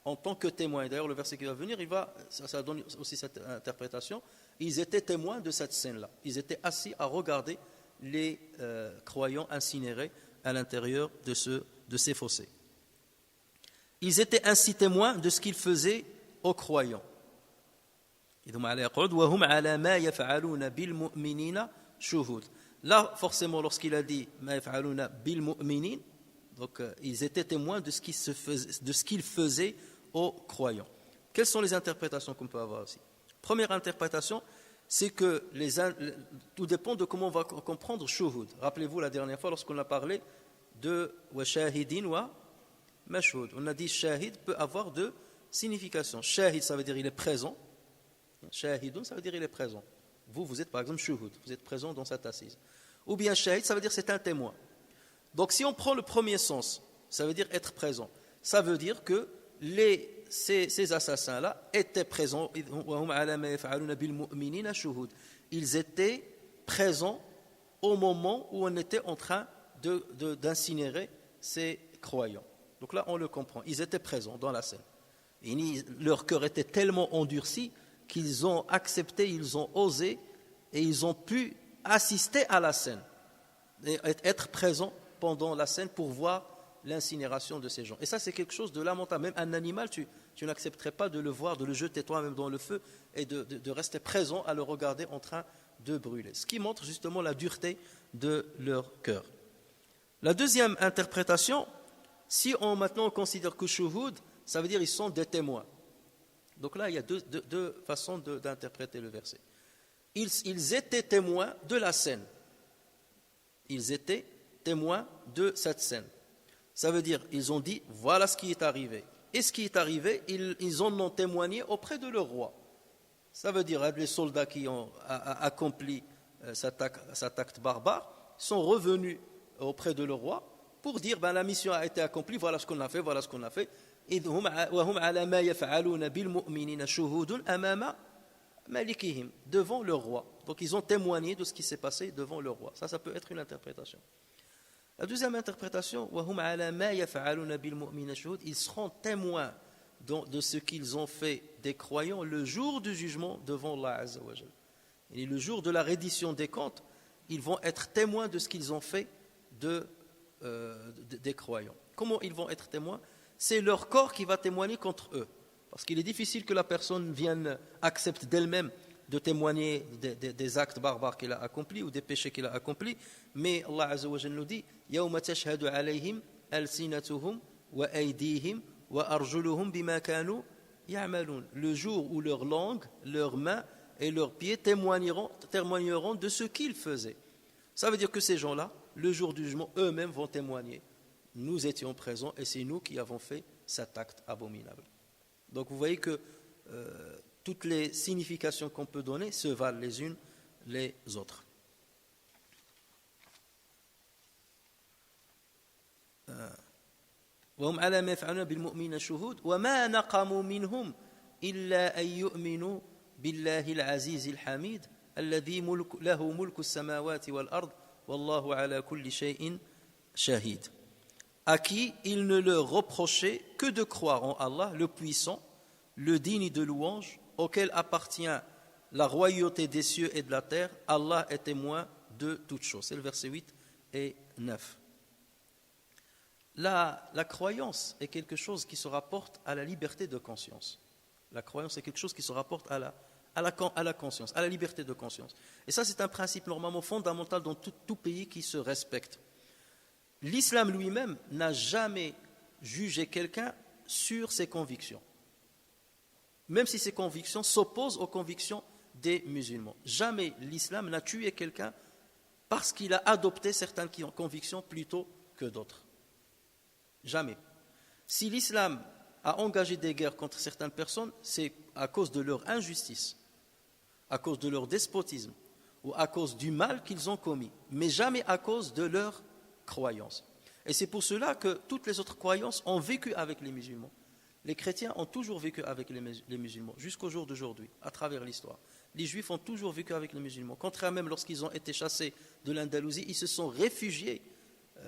en tant que témoins. Et d'ailleurs, le verset qui va venir, ça donne aussi cette interprétation. Ils étaient témoins de cette scène-là. Ils étaient assis à regarder les croyants incinérés à l'intérieur de ces fossés. Ils étaient ainsi témoins de ce qu'ils faisaient aux croyants. Là, forcément, lorsqu'il a dit donc ils étaient témoins de ce qu'ils faisaient aux croyants. Quelles sont les interprétations qu'on peut avoir aussi? Première interprétation, c'est que tout dépend de comment on va comprendre shuhud. Rappelez-vous la dernière fois lorsqu'on a parlé de wa shahidin wa mashhud. On a dit shahid peut avoir deux significations. Shahid, ça veut dire il est présent. Shahidun, ça veut dire il est présent. Vous êtes par exemple shuhud, vous êtes présent dans cette assise. Ou bien shahid, ça veut dire c'est un témoin. Donc si on prend le premier sens, ça veut dire être présent. Ça veut dire que ces assassins-là étaient présents. Ils étaient présents au moment où on était en train d'incinérer ces croyants. Donc là, on le comprend. Ils étaient présents dans la scène. Et leur cœur était tellement endurci qu'ils ont accepté, ils ont osé et ils ont pu assister à la scène. Et être présents pendant la scène pour voir l'incinération de ces gens. Et ça, c'est quelque chose de lamentable. Même un animal, tu n'accepterais pas de le voir, de le jeter toi-même dans le feu et de rester présent à le regarder en train de brûler. Ce qui montre justement la dureté de leur cœur. La deuxième interprétation, si maintenant on considère que shuhud, ça veut dire ils sont des témoins. Donc là, il y a deux façons d'interpréter le verset. Ils étaient témoins de la scène. Ils étaient témoins de cette scène. Ça veut dire, ils ont dit, voilà ce qui est arrivé. Et ce qui est arrivé, ils en ont témoigné auprès de leur roi. Ça veut dire, les soldats qui ont accompli cet acte barbare sont revenus auprès de leur roi pour dire, la mission a été accomplie, voilà ce qu'on a fait, voilà ce qu'on a fait. Devant le roi. Donc ils ont témoigné de ce qui s'est passé devant le roi. Ça peut être une interprétation. La deuxième interprétation, ils seront témoins de ce qu'ils ont fait des croyants le jour du jugement devant Allah Azza wa Jal. Et le jour de la reddition des comptes, ils vont être témoins de ce qu'ils ont fait des croyants. Comment ils vont être témoins? C'est leur corps qui va témoigner contre eux. Parce qu'il est difficile que la personne accepte d'elle-même de témoigner des actes barbares qu'il a accomplis ou des péchés qu'il a accomplis. Mais Allah Azza wa Jalla nous dit يَوْمَ تَشْهَدُ عَلَيْهِمْ أَلْسِنَتُهُمْ وَأَيْدِيهِمْ وَأَرْجُلُهُمْ بِمَا كَانُوا يَعْمَلُونَ. Le jour où leur langue, leurs mains et leurs pieds témoigneront de ce qu'ils faisaient. Ça veut dire que ces gens-là, le jour du jugement, eux-mêmes vont témoigner. Nous étions présents et c'est nous qui avons fait cet acte abominable. Donc vous voyez que toutes les significations qu'on peut donner se valent les unes les autres. وهم على ما يفعلون بالمؤمنين شهود وما نقموا منهم إلا أن يؤمنوا بالله العزيز الحميد الذي له ملك السماوات والأرض والله على كل شيء شهيد. À qui il ne leur reprochait que de croire en Allah, le puissant, le digne de louange, auquel appartient la royauté des cieux et de la terre. Allah est témoin de toutes choses. C'est le verset 8 et 9. La croyance est quelque chose qui se rapporte à la liberté de conscience. La croyance est quelque chose qui se rapporte à la conscience, à la liberté de conscience. Et ça, c'est un principe normalement fondamental dans tout pays qui se respecte. L'islam lui-même n'a jamais jugé quelqu'un sur ses convictions, même si ses convictions s'opposent aux convictions des musulmans. Jamais l'islam n'a tué quelqu'un parce qu'il a adopté certaines convictions plutôt que d'autres. Jamais. Si l'islam a engagé des guerres contre certaines personnes, c'est à cause de leur injustice, à cause de leur despotisme ou à cause du mal qu'ils ont commis, mais jamais à cause de leur croyance. Et c'est pour cela que toutes les autres croyances ont vécu avec les musulmans. Les chrétiens ont toujours vécu avec les musulmans, jusqu'au jour d'aujourd'hui, à travers l'histoire. Les juifs ont toujours vécu avec les musulmans. Contrairement, même lorsqu'ils ont été chassés de l'Andalousie, ils se sont réfugiés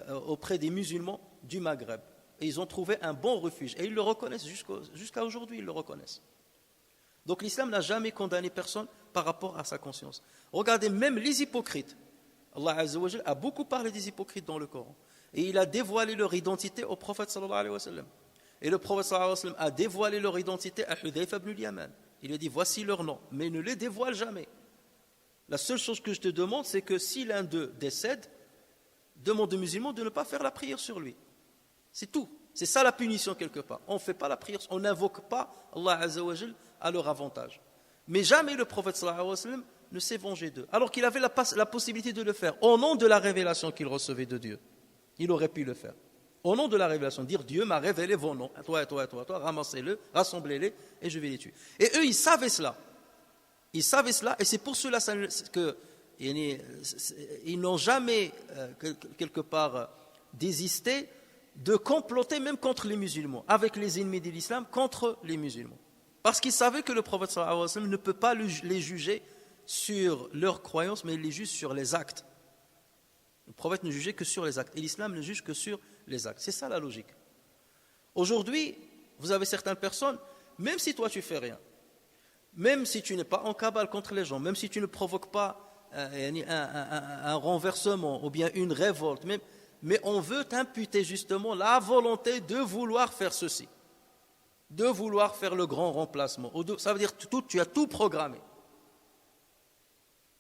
auprès des musulmans du Maghreb. Et ils ont trouvé un bon refuge. Et ils le reconnaissent, jusqu'à aujourd'hui, ils le reconnaissent. Donc l'islam n'a jamais condamné personne par rapport à sa conscience. Regardez, même les hypocrites. Allah Azza wa Jal a beaucoup parlé des hypocrites dans le Coran. Et il a dévoilé leur identité au prophète sallallahu alayhi wa sallam. Et le prophète sallallahu alayhi wa sallam a dévoilé leur identité à Hudayfa ibn al-Yaman. Il a dit, voici leur nom, mais ne les dévoile jamais. La seule chose que je te demande, c'est que si l'un d'eux décède, demande aux musulmans de ne pas faire la prière sur lui. C'est tout. C'est ça la punition quelque part. On ne fait pas la prière, on n'invoque pas Allah Azza wa Jal à leur avantage. Mais jamais le prophète sallallahu alayhi wa sallam ne s'est vengé d'eux, alors qu'il avait la possibilité de le faire, au nom de la révélation qu'il recevait de Dieu. Il aurait pu le faire. Au nom de la révélation, dire Dieu m'a révélé vos noms, toi, ramassez-le, rassemblez-les et je vais les tuer. Et eux, ils savaient cela. Ils savaient cela et c'est pour cela qu'ils n'ont jamais, quelque part, désisté de comploter même contre les musulmans, avec les ennemis de l'islam, contre les musulmans. Parce qu'ils savaient que le prophète sallallahu alayhi wa sallam ne peut pas les juger sur leurs croyances, mais il les juge sur les actes. Le prophète ne jugeait que sur les actes. Et l'islam ne juge que sur les actes. C'est ça la logique. Aujourd'hui, vous avez certaines personnes, même si toi tu fais rien, même si tu n'es pas en cabale contre les gens, même si tu ne provoques pas un renversement ou bien une révolte, mais on veut t'imputer justement la volonté de vouloir faire ceci, de vouloir faire le grand remplacement. Ça veut dire que tu as tout programmé.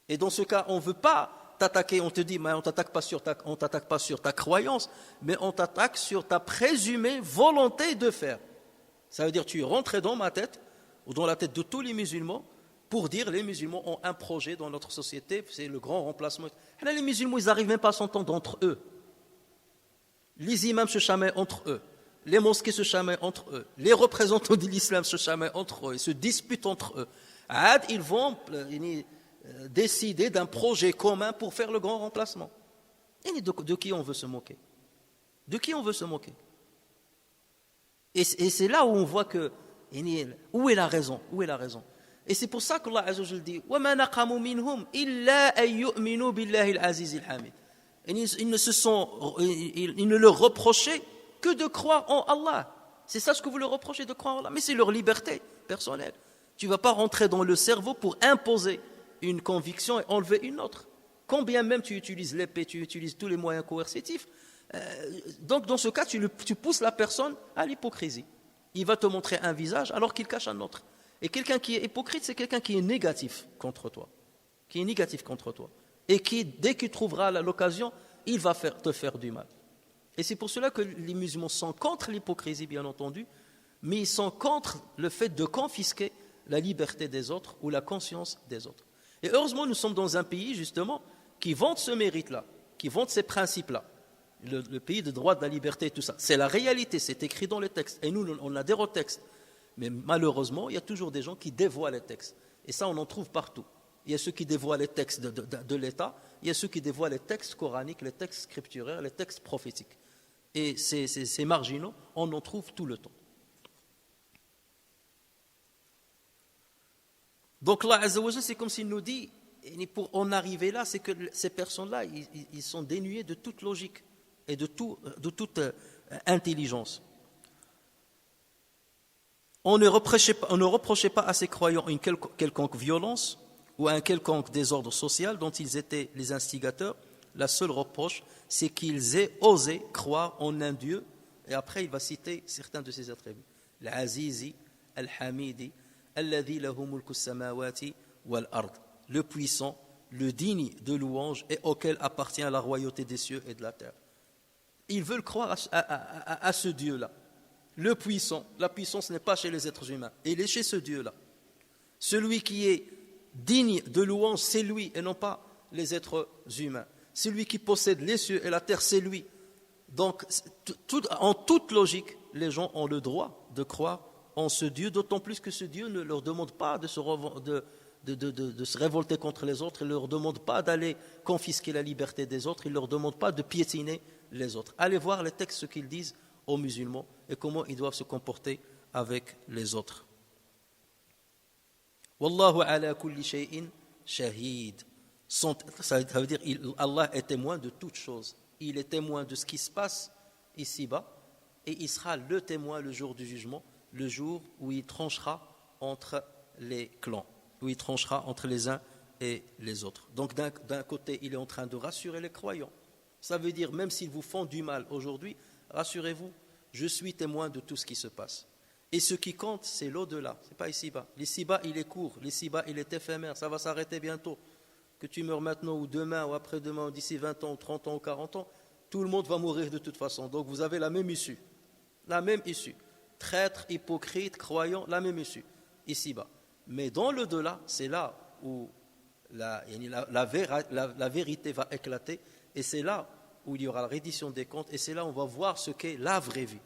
Et dans ce cas, on ne veut pas t'attaquer, on te dit, mais on ne t'attaque pas sur ta croyance, mais on t'attaque sur ta présumée volonté de faire. Ça veut dire que tu es rentré dans ma tête, ou dans la tête de tous les musulmans, pour dire les musulmans ont un projet dans notre société, c'est le grand remplacement. Et là, les musulmans, ils n'arrivent même pas à s'entendre entre eux. Les imams se chamaillent entre eux, les mosquées se chamaillent entre eux, les représentants de l'islam se chamaillent entre eux, ils se disputent entre eux. Ils vont décider d'un projet commun pour faire le grand remplacement. Et de qui on veut se moquer? De qui on veut se moquer? Et c'est là où on voit que où est la raison? Où est la raison? Et c'est pour ça qu'Allah Azza wa Jalla dit وَمَا نَقَمُوا مِنْهُمْ إِلَّا أَن يُؤْمِنُوا بِاللَّهِ الْعَزِيزِ الْحَمِيدِ. Ils ne leur reprochaient que de croire en Allah. C'est ça ce que vous leur reprochez, de croire en Allah. Mais c'est leur liberté personnelle. Tu ne vas pas rentrer dans le cerveau pour imposer une conviction et enlever une autre. Combien même tu utilises l'épée, tu utilises tous les moyens coercitifs. Donc dans ce cas, tu pousses la personne à l'hypocrisie. Il va te montrer un visage alors qu'il cache un autre. Et quelqu'un qui est hypocrite, c'est quelqu'un qui est négatif contre toi. Qui est négatif contre toi. Et qui, dès qu'il trouvera l'occasion, il va te faire du mal. Et c'est pour cela que les musulmans sont contre l'hypocrisie, bien entendu, mais ils sont contre le fait de confisquer la liberté des autres ou la conscience des autres. Et heureusement, nous sommes dans un pays, justement, qui vante ce mérite-là, qui vante ces principes-là. Le pays de droit, de la liberté et tout ça. C'est la réalité, c'est écrit dans les textes. Et nous, on adhère aux textes. Mais malheureusement, il y a toujours des gens qui dévoient les textes. Et ça, on en trouve partout. Il y a ceux qui dévoient les textes de l'État, il y a ceux qui dévoient les textes coraniques, les textes scripturaires, les textes prophétiques. Et ces marginaux, on en trouve tout le temps. Donc Allah Azza wa Jalla, c'est comme s'il nous dit, et pour en arriver là, c'est que ces personnes-là, ils sont dénués de toute logique et de toute intelligence. On ne reprochait pas à ces croyants une quelconque violence ou un quelconque désordre social dont ils étaient les instigateurs. La seule reproche, c'est qu'ils aient osé croire en un Dieu. Et après, il va citer certains de ses attributs. Al-Azizi, Al-Hamidi, Alladhi lahu mulku samawati wal-ard. Le puissant, le digne de louange et auquel appartient la royauté des cieux et de la terre. Ils veulent croire à ce Dieu-là. Le puissant, la puissance n'est pas chez les êtres humains, elle est chez ce Dieu-là. Celui qui est digne de louange, c'est lui et non pas les êtres humains. Celui qui possède les cieux et la terre, c'est lui. Donc, en toute logique, les gens ont le droit de croire en ce Dieu, d'autant plus que ce Dieu ne leur demande pas de se révolter contre les autres, il ne leur demande pas d'aller confisquer la liberté des autres, il ne leur demande pas de piétiner les autres. Allez voir les textes, ce qu'ils disent aux musulmans et comment ils doivent se comporter avec les autres. Wallahu ala kulli shay'in shahid. Ça veut dire Allah est témoin de toutes choses. Il est témoin de ce qui se passe ici-bas et il sera le témoin le jour du jugement, le jour où il tranchera entre les clans, où il tranchera entre les uns et les autres. Donc d'un côté, il est en train de rassurer les croyants. Ça veut dire, même s'ils vous font du mal aujourd'hui, rassurez-vous, je suis témoin de tout ce qui se passe. Et ce qui compte, c'est l'au-delà, ce n'est pas ici-bas. L'ici-bas, il est court, l'ici-bas, il est éphémère, ça va s'arrêter bientôt. Que tu meurs maintenant ou demain ou après-demain ou d'ici 20 ans ou 30 ans ou 40 ans, tout le monde va mourir de toute façon. Donc vous avez la même issue. La même issue. Traître, hypocrite, croyant, la même issue. Ici-bas. Mais dans l'au-delà, c'est là où la vérité va éclater. Et c'est là où il y aura la reddition des comptes. Et c'est là où on va voir ce qu'est la vraie vie.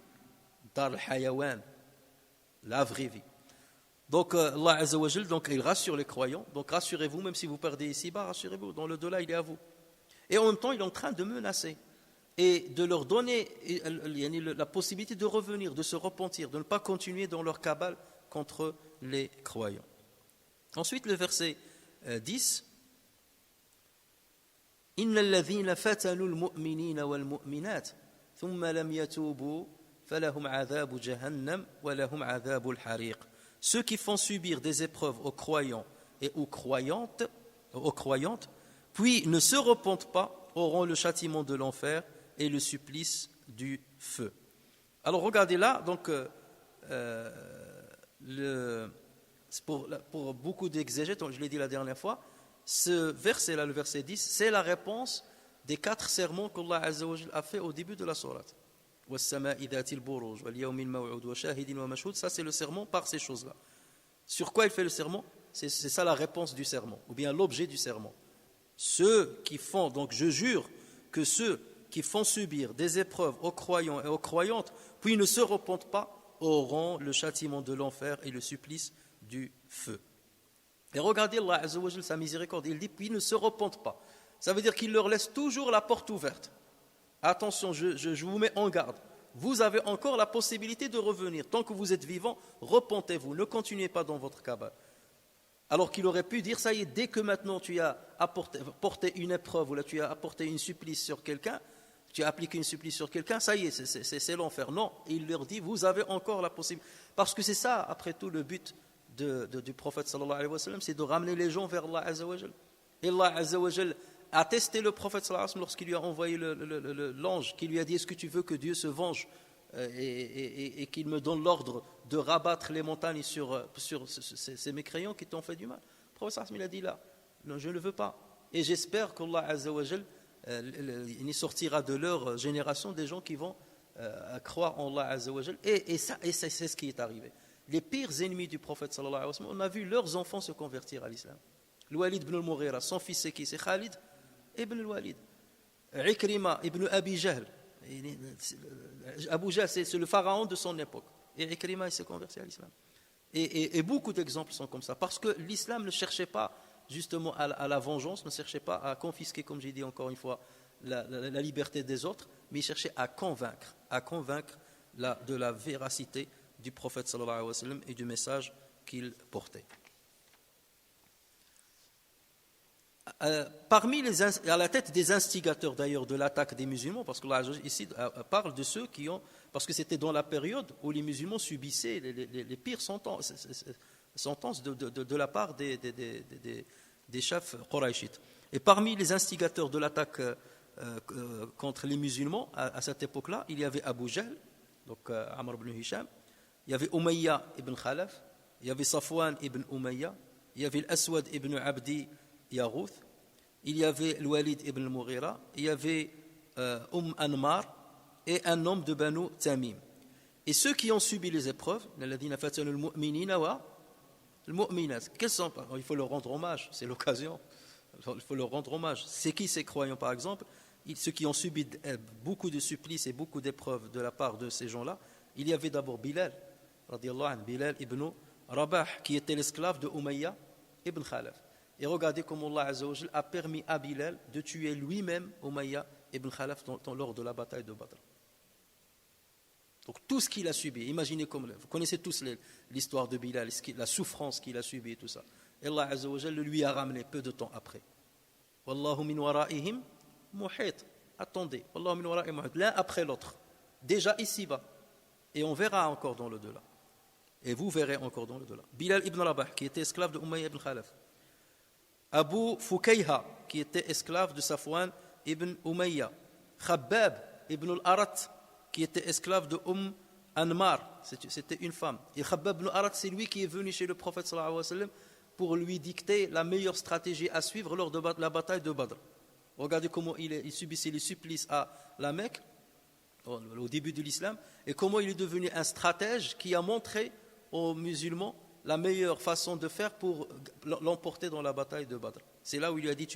Dar al-Hayawan. La vraie vie. Donc Allah Azza wa Jal, donc il rassure les croyants. Donc rassurez-vous, même si vous perdez ici-bas, rassurez-vous, dans le delà il est à vous. Et en même temps il est en train de menacer et de leur donner la possibilité de revenir, de se repentir, de ne pas continuer dans leur cabale contre les croyants. Ensuite le verset 10. Inna alladhina fatanu al-mu'minina wal-mu'minat thumma lam yatubu falahum adhabu jahannam wa lahum adhabu al-hariq. Ceux qui font subir des épreuves aux croyants et aux croyantes, puis ne se repentent pas, auront le châtiment de l'enfer et le supplice du feu. Alors regardez là, donc pour beaucoup d'exégètes, je l'ai dit la dernière fois, ce verset-là, le verset 10, c'est la réponse des 4 sermons qu'Allah Azza wa Jal a fait au début de la sourate. Ça c'est le sermon par ces choses-là. Sur quoi il fait le sermon? C'est ça la réponse du sermon, ou bien l'objet du sermon. Ceux qui font, donc je jure que ceux qui font subir des épreuves aux croyants et aux croyantes, puis ne se repentent pas, auront le châtiment de l'enfer et le supplice du feu. Et regardez Allah Azza wa Jal, sa miséricorde, il dit puis ne se repentent pas. Ça veut dire qu'il leur laisse toujours la porte ouverte. Attention, je vous mets en garde. Vous avez encore la possibilité de revenir. Tant que vous êtes vivant, repentez-vous. Ne continuez pas dans votre cabane. Alors qu'il aurait pu dire, ça y est, dès que maintenant tu as porté une épreuve, ou là tu as apporté une supplice sur quelqu'un, tu as appliqué une supplice sur quelqu'un, ça y est, c'est l'enfer. Non, il leur dit, vous avez encore la possibilité. Parce que c'est ça, après tout, le but du prophète sallallahu alayhi wa sallam, c'est de ramener les gens vers Allah Azza wa Jal. Et Allah Azza wa Jal a testé le prophète sallallahu alayhi wa sallam lorsqu'il lui a envoyé l'ange qui lui a dit est-ce que tu veux que Dieu se venge et qu'il me donne l'ordre de rabattre les montagnes sur ces mécréants qui t'ont fait du mal. Le prophète sallallahu alayhi wa sallam il a dit là, non, je ne le veux pas. Et j'espère qu'Allah Azza wa Jal il sortira de leur génération des gens qui vont croire en Allah Azza wa Jal. Et c'est ce qui est arrivé. Les pires ennemis du prophète sallallahu alayhi wa sallam, on a vu leurs enfants se convertir à l'islam. Le Walid ibn al-Mughira, son fils c'est qui? C'est Khalid ibn al-Walid. Ikrima ibn Abi Jahl. Abu Jahl, c'est le pharaon de son époque. Et Ikrima, il s'est converti à l'islam. Et beaucoup d'exemples sont comme ça. Parce que l'islam ne cherchait pas justement à la vengeance, ne cherchait pas à confisquer, comme j'ai dit encore une fois, la liberté des autres, mais il cherchait à convaincre de la véracité du prophète sallallahu alayhi wa sallam et du message qu'il portait. Parmi à la tête des instigateurs d'ailleurs de l'attaque des musulmans, parce que Allah ici parle de ceux qui ont, parce que c'était dans la période où les musulmans subissaient les pires sentences de la part des chefs qurayshites. Et parmi les instigateurs de l'attaque contre les musulmans à cette époque-là, il y avait Abu Jahl, donc Amr ibn Hisham, il y avait Umayya ibn Khalaf, il y avait Safwan ibn Umayya, il y avait l'Aswad ibn Abdi Yarouth, il y avait Walid ibn al-Mughira, il y avait Anmar et un homme de Banu Tamim. Et ceux qui ont subi les épreuves, il faut leur rendre hommage, c'est l'occasion, il faut leur rendre hommage. C'est qui ces croyants par exemple? Ceux qui ont subi beaucoup de supplices et beaucoup d'épreuves de la part de ces gens-là, il y avait d'abord Bilal, Bilal ibn Rabah, qui était l'esclave de Umayya ibn Khalaf. Et regardez comment Allah Azza wa Jal a permis à Bilal de tuer lui-même Umayya ibn Khalaf lors de la bataille de Badr. Donc tout ce qu'il a subi, imaginez comme vous connaissez tous l'histoire de Bilal, la souffrance qu'il a subie et tout ça. Et Allah Azza wa Jal le lui a ramené peu de temps après. Wallahu min wara'ihim muhit. Attendez, Wallahu min wara'ihim muhit, l'un après l'autre. Déjà ici-bas. Et on verra encore dans le delà. Et vous verrez encore dans le delà. Bilal ibn Rabah, qui était esclave de Umayya ibn Khalaf. Abu Fukayha, qui était esclave de Safwan ibn Umayya. Khabbab ibn al-Arat, qui était esclave de Anmar, c'était une femme. Et Khabbab ibn al-Arat, c'est lui qui est venu chez le prophète sallallahu alayhi wa sallam pour lui dicter la meilleure stratégie à suivre lors de la bataille de Badr. Regardez comment il subissait les supplices à la Mecque, au début de l'islam, et comment il est devenu un stratège qui a montré aux musulmans la meilleure façon de faire pour l'emporter dans la bataille de Badr. C'est là où il lui a dit,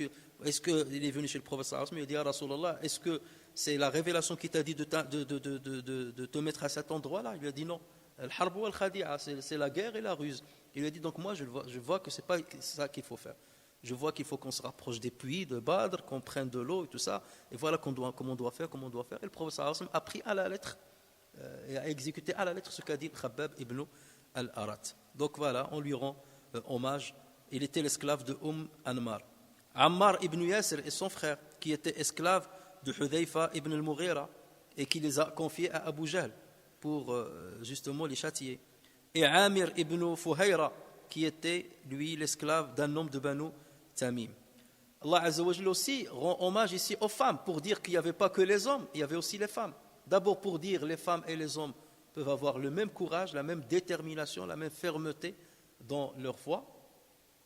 est-ce qu'il est venu chez le prophète sallallahu alayhi wa sallam, il a dit, ah Rasulallah, est-ce que c'est la révélation qui t'a dit de te mettre à cet endroit-là? Il lui a dit non. Al-harb wa al-khadi'a, c'est la guerre et la ruse. Il lui a dit, donc moi je vois que c'est pas ça qu'il faut faire. Je vois qu'il faut qu'on se rapproche des puits de Badr, qu'on prenne de l'eau et tout ça, et voilà comment on doit faire. Et le prophète sallallahu alayhi wa sallam a pris à la lettre et a exécuté à la lettre ce qu'a dit Khabbab ibn al-Arat. Donc voilà, on lui rend hommage. Il était l'esclave de Anmar. Ammar ibn Yasir et son frère, qui était esclave de Hudhayfa ibn al-Mughira et qui les a confiés à Abu Jahl pour justement les châtier. Et Amir ibn Fuhayra, qui était lui l'esclave d'un homme de Banu Tamim. Allah Azza wa Jalla aussi rend hommage ici aux femmes pour dire qu'il n'y avait pas que les hommes, il y avait aussi les femmes. D'abord pour dire les femmes et les hommes peuvent avoir le même courage, la même détermination, la même fermeté dans leur foi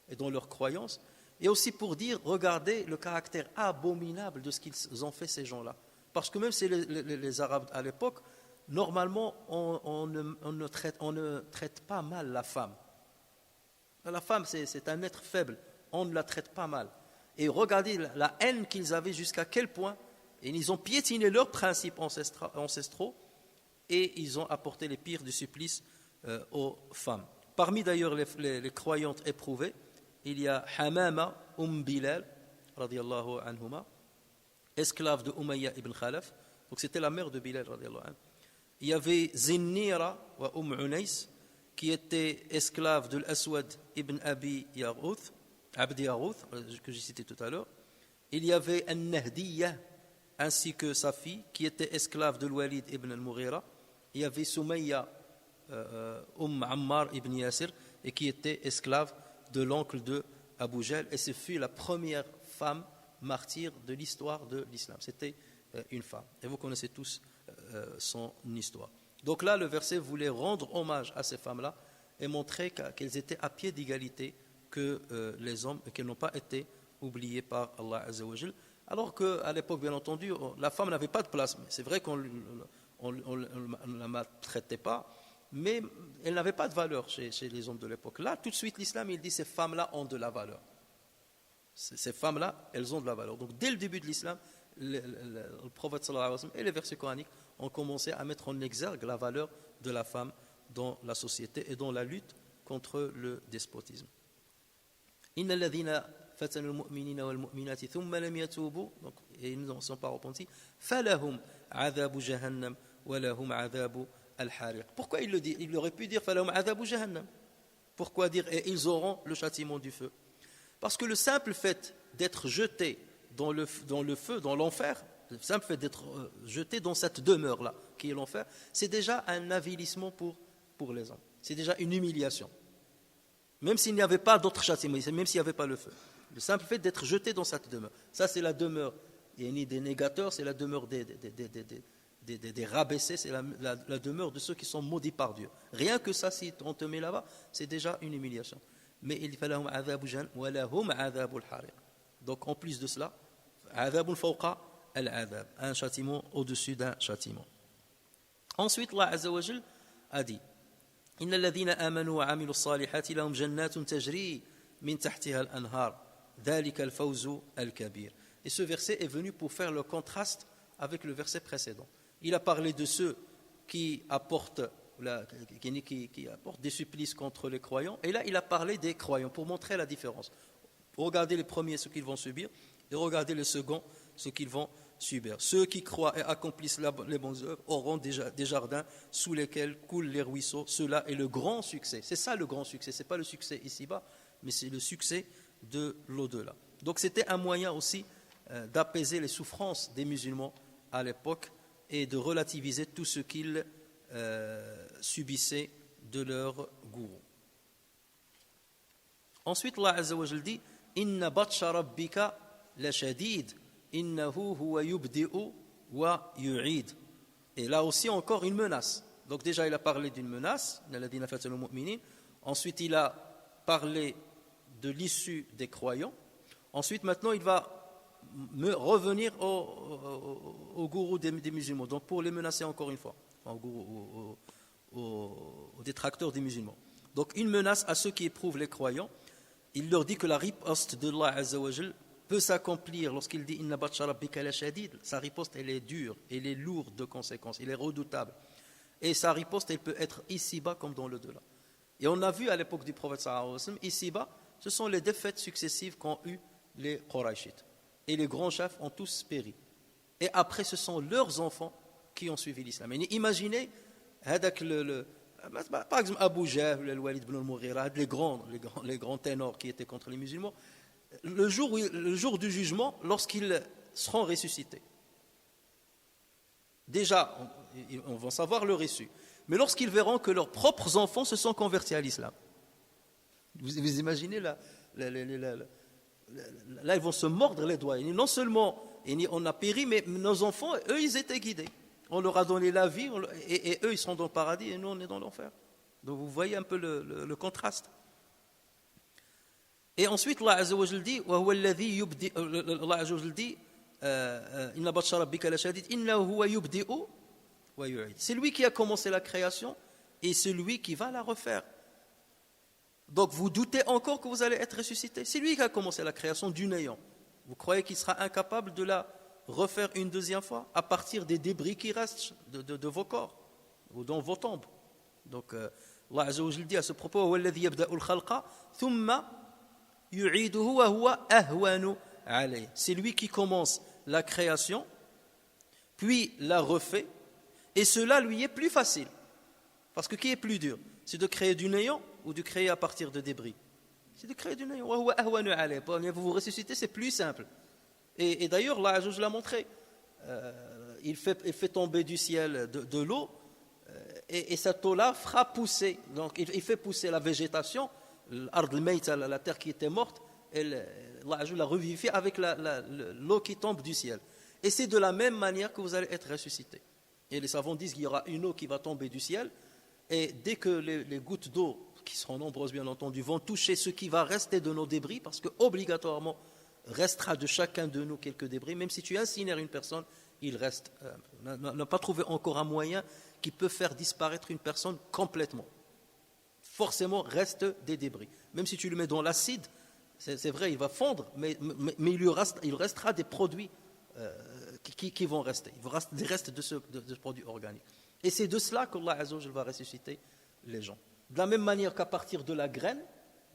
et dans leur croyance. Et aussi pour dire, regardez le caractère abominable de ce qu'ils ont fait ces gens-là. Parce que même si les Arabes à l'époque, normalement, on ne traite pas mal la femme. La femme, c'est un être faible. On ne la traite pas mal. Et regardez la haine qu'ils avaient jusqu'à quel point. Et ils ont piétiné leurs principes ancestraux et ils ont apporté les pires du supplice aux femmes. Parmi d'ailleurs les croyantes éprouvées, il y a Hamama Bilal, radiyallahu anhuma, esclave de Umayya ibn Khalaf. Donc c'était la mère de Bilal, radiyallahu anhu. Il y avait Zinnira wa Unais, qui était esclave de l'Aswad ibn Abdi Yarouth, que j'ai cité tout à l'heure. Il y avait An-Nahdiyya, ainsi que sa fille, qui était esclave de Walid ibn al-Mughira. Il y avait Sumayya Ammar ibn Yasir, et qui était esclave de l'oncle de Abu Jahl, et ce fut la première femme martyre de l'histoire de l'islam. C'était une femme. Et vous connaissez tous son histoire. Donc là, le verset voulait rendre hommage à ces femmes-là et montrer qu'elles étaient à pied d'égalité que les hommes et qu'elles n'ont pas été oubliées par Allah Azza wa Jal. Alors qu'à l'époque, bien entendu, la femme n'avait pas de place. C'est vrai qu'on ne la maltraitait pas, mais elle n'avait pas de valeur chez les hommes de l'époque. Là, tout de suite, l'islam, il dit ces femmes-là ont de la valeur. Ces femmes-là, elles ont de la valeur. Donc, dès le début de l'islam, le prophète sallallahu alayhi wa sallam et les versets coraniques ont commencé à mettre en exergue la valeur de la femme dans la société et dans la lutte contre le despotisme. Inna alladhina فتنوا المؤمنين والمؤمنات ثم لم يتوبوا donc et ils ne sont pas repentis فلهم عذاب جهنم ولهم عذاب الحريق. Pourquoi il le dit? Il aurait pu dire فلهم عذاب جهنم. Pourquoi dire et ils auront le châtiment du feu? Parce que le simple fait d'être jeté dans le feu, dans l'enfer, le simple fait d'être jeté dans cette demeure-là, qui est l'enfer, c'est déjà un avilissement pour les hommes. C'est déjà une humiliation. Même s'il n'y avait pas d'autre châtiment, même s'il n'y avait pas le feu. Le simple fait d'être jeté dans cette demeure. Ça, c'est la demeure des négateurs, c'est la demeure des rabaissés, c'est la demeure de ceux qui sont maudits par Dieu. Rien que ça, si on te met là-bas, c'est déjà une humiliation. Mais il fallait donc en plus de cela, un châtiment au-dessus d'un châtiment. Ensuite, Allah Azza wa Jal a dit إن الذين آمنوا وعملوا الصالحات لهم جنات تجري من تحتها الأنهار ذلك الفوز الكبير. Et ce verset est venu pour faire le contraste avec le verset précédent. Il a parlé de ceux qui apportent des supplices contre les croyants, et là il a parlé des croyants pour montrer la différence. Regardez les premiers ce qu'ils vont subir, et regardez les seconds ce qu'ils vont subir. Ceux qui croient et accomplissent les bonnes œuvres auront des jardins sous lesquels coulent les ruisseaux. Cela est le grand succès. C'est ça le grand succès. Ce n'est pas le succès ici-bas, mais c'est le succès de l'au-delà. Donc c'était un moyen aussi d'apaiser les souffrances des musulmans à l'époque et de relativiser tout ce qu'ils subissaient de leur gourou. Ensuite, Allah Azza wa Jal dit Inna batsha rabbika la shadid. Innahu huwa yubdi'u wa yu'id. Et là aussi encore une menace. Donc déjà il a parlé d'une menace, ensuite il a parlé de l'issue des croyants. Ensuite maintenant il va revenir au gourou des musulmans, donc pour les menacer encore une fois, aux détracteurs des musulmans. Donc une menace à ceux qui éprouvent les croyants. Il leur dit que la riposte de Allah Azza wa Jal peut s'accomplir lorsqu'il dit Inna batsha rabbika la shadid. Sa riposte elle est dure, elle est lourde de conséquences, elle est redoutable. Et sa riposte elle peut être ici-bas comme dans l'au-delà. Et on a vu à l'époque du prophète sallallahu alayhi wa sallam, ici-bas, ce sont les défaites successives qu'ont eu les Qurayshites. Et les grands chefs ont tous péri. Et après ce sont leurs enfants qui ont suivi l'islam. Et imaginez par exemple Abu Jahl, le Walid ibn al-Mughira, les grands ténors qui étaient contre les musulmans, le jour du jugement, lorsqu'ils seront ressuscités. Déjà, on va savoir leur issue. Mais lorsqu'ils verront que leurs propres enfants se sont convertis à l'islam, vous imaginez là, ils vont se mordre les doigts. Et non seulement on a péri, mais nos enfants, eux, ils étaient guidés. On leur a donné la vie, et eux, ils sont dans le paradis, et nous, on est dans l'enfer. Donc vous voyez un peu le contraste. Et ensuite, Allah Azza wa Jal dit Allah Azza wa Jal dit Inna batsha rabbika la shadid innahu huwa yubdi'u wa yu'id. C'est lui qui a commencé la création et c'est lui qui va la refaire. Donc vous doutez encore que vous allez être ressuscité? C'est lui qui a commencé la création du néant. Vous croyez qu'il sera incapable de la refaire une deuxième fois à partir des débris qui restent de vos corps ou dans vos tombes? Donc Allah Azza wa Jal dit à ce propos huwa alladhi yabda'u al-khalqa thumma yu'iduhu wa huwa ahwanu alayh. C'est lui qui commence la création puis la refait, et cela lui est plus facile. Parce que qui est plus dur? C'est de créer du néant ou de créer à partir de débris? C'est de créer du néant. Wa huwa ahwanu alayh. Vous vous ressuscitez, c'est plus simple. Et d'ailleurs, là, je l'a montré. Il fait tomber du ciel de l'eau, et cette eau-là fera pousser. Donc, il fait pousser la végétation, la terre qui était morte, Allah la revivifie avec l'eau qui tombe du ciel. Et c'est de la même manière que vous allez être ressuscité. Et les savants disent qu'il y aura une eau qui va tomber du ciel, et dès que les gouttes d'eau, qui seront nombreuses bien entendu, vont toucher ce qui va rester de nos débris, parce que obligatoirement restera de chacun de nous quelques débris, même si tu incinères une personne, il reste. On n'a pas trouvé encore un moyen qui peut faire disparaître une personne complètement. Forcément reste des débris. Même si tu le mets dans l'acide, c'est vrai, il va fondre, mais il restera des produits qui vont rester. Il reste des restes de ce produit organique. Et c'est de cela qu'Allah Azza wa Jal va ressusciter les gens. De la même manière qu'à partir de la graine,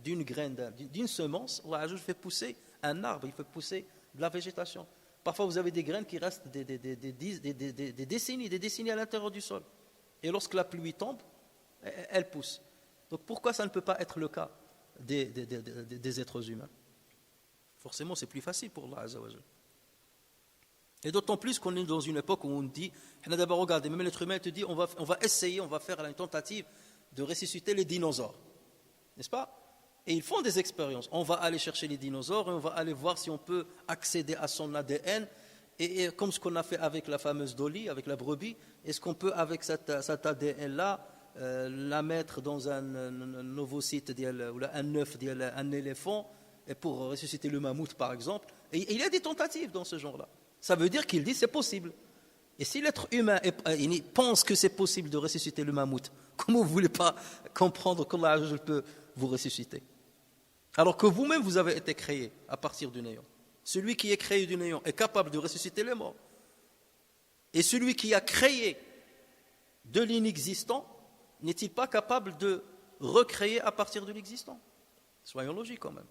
d'une semence, Allah Azza wa Jal fait pousser Un arbre, il fait pousser de la végétation. Parfois, vous avez des graines qui restent des décennies à l'intérieur du sol. Et lorsque la pluie tombe, elle pousse. Donc pourquoi ça ne peut pas être le cas des êtres humains? Forcément, c'est plus facile pour Allah Azza wa Jal. Et d'autant plus qu'on est dans une époque où on dit, d'abord regardez, même l'être humain te dit, on va essayer, on va faire une tentative de ressusciter les dinosaures. N'est-ce pas? Et ils font des expériences. On va aller chercher les dinosaures et on va aller voir si on peut accéder à son ADN. Et comme ce qu'on a fait avec la fameuse Dolly, avec la brebis, est-ce qu'on peut, avec cet ADN-là, la mettre dans un nouveau site, ou un œuf d'un éléphant, et pour ressusciter le mammouth, par exemple? Et il y a des tentatives dans ce genre-là. Ça veut dire qu'il dit c'est possible. Et si l'être humain pense que c'est possible de ressusciter le mammouth, comment vous ne voulez pas comprendre qu'Allah peut vous ressusciter? Alors que vous-même, vous avez été créé à partir du néant. Celui qui est créé du néant est capable de ressusciter les morts. Et celui qui a créé de l'inexistant, n'est-il pas capable de recréer à partir de l'existant? Soyons logiques quand même.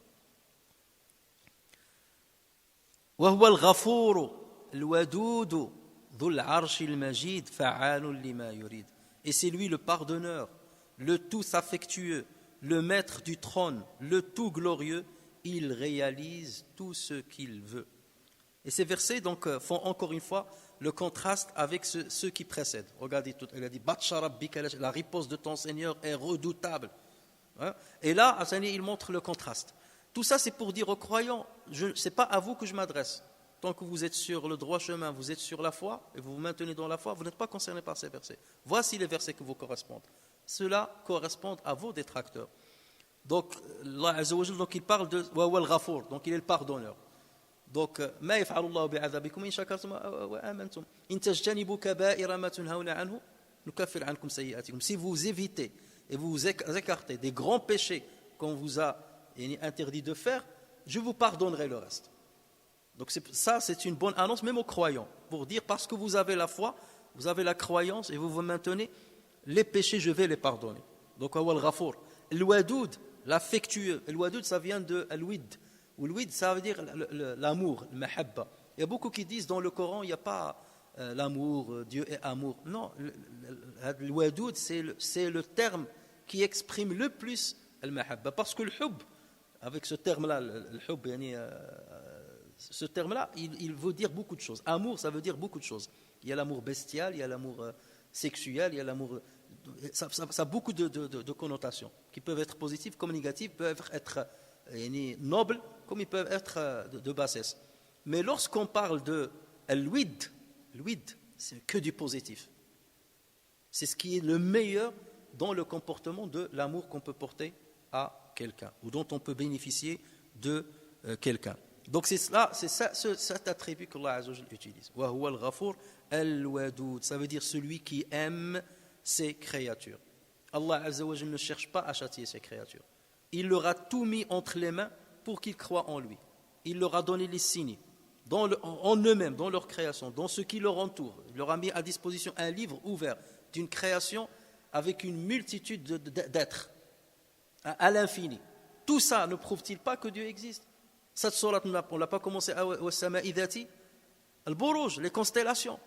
وهو الغفور الودود ذو العرش المجيد فعال لما يريد. Et c'est lui le pardonneur, le tout affectueux, le maître du trône, le tout glorieux, il réalise tout ce qu'il veut. Et ces versets donc font encore une fois le contraste avec ceux qui précèdent. Regardez, il a dit Batsha rabbika, la riposte de ton Seigneur est redoutable. Et là, il montre le contraste. Tout ça, c'est pour dire aux croyants, ce n'est pas à vous que je m'adresse. Tant que vous êtes sur le droit chemin, vous êtes sur la foi, et vous vous maintenez dans la foi, vous n'êtes pas concernés par ces versets. Voici les versets qui vous correspondent. Cela correspond à vos détracteurs. Donc, Allah Azza wa Jalla, donc il parle de Wawal Ghafour, donc il est le pardonneur. Donc, ma yaf'alu Allahu bi'adhabikum in shakartum wa amantum. In tajtanibu kaba'ira ma tunhauna anhu, nukaffir ankum sayyi'atikum. Si vous évitez et vous écartez des grands péchés qu'on vous a interdit de faire, je vous pardonnerai le reste. Donc ça, c'est une bonne annonce même aux croyants, pour dire parce que vous avez la foi, vous avez la croyance et vous vous maintenez, les péchés je vais les pardonner. Donc Awal Ghafour. Al-Wadoud, l'affectueux. Al-Wadoud, ça vient de Al-Wid. Al-Wid, ça veut dire l'amour, le mahabba. Il y a beaucoup qui disent dans le Coran, il n'y a pas l'amour, Dieu est amour. Non, Al-Wadoud, c'est le terme qui exprime le plus al-mahabba. Parce que le hub, avec ce terme-là, le hub, ce terme-là, il veut dire beaucoup de choses. Amour, ça veut dire beaucoup de choses. Il y a l'amour bestial, il y a l'amour sexuel, il y a l'amour... Ça a beaucoup de connotations qui peuvent être positives comme négatives, peuvent être nobles comme ils peuvent être de bassesse. Mais lorsqu'on parle de al-wid, c'est que du positif. C'est ce qui est le meilleur dans le comportement de l'amour qu'on peut porter à quelqu'un ou dont on peut bénéficier de quelqu'un. Donc c'est cet attribut qu'Allah Azza wa Jalla utilise. Wa huwa al-Ghafour al-Wadoud, ça veut dire celui qui aime ses créatures. Allah Azza wa Jalla ne cherche pas à châtier ses créatures. Il leur a tout mis entre les mains pour qu'ils croient en lui. Il leur a donné les signes en eux-mêmes, dans leur création, dans ce qui leur entoure. Il leur a mis à disposition un livre ouvert d'une création avec une multitude d'êtres à l'infini. Tout ça ne prouve-t-il pas que Dieu existe? Cette sourate, on ne l'a pas commencé à Was-Sama'i Dhati, Al-Buruj, les constellations.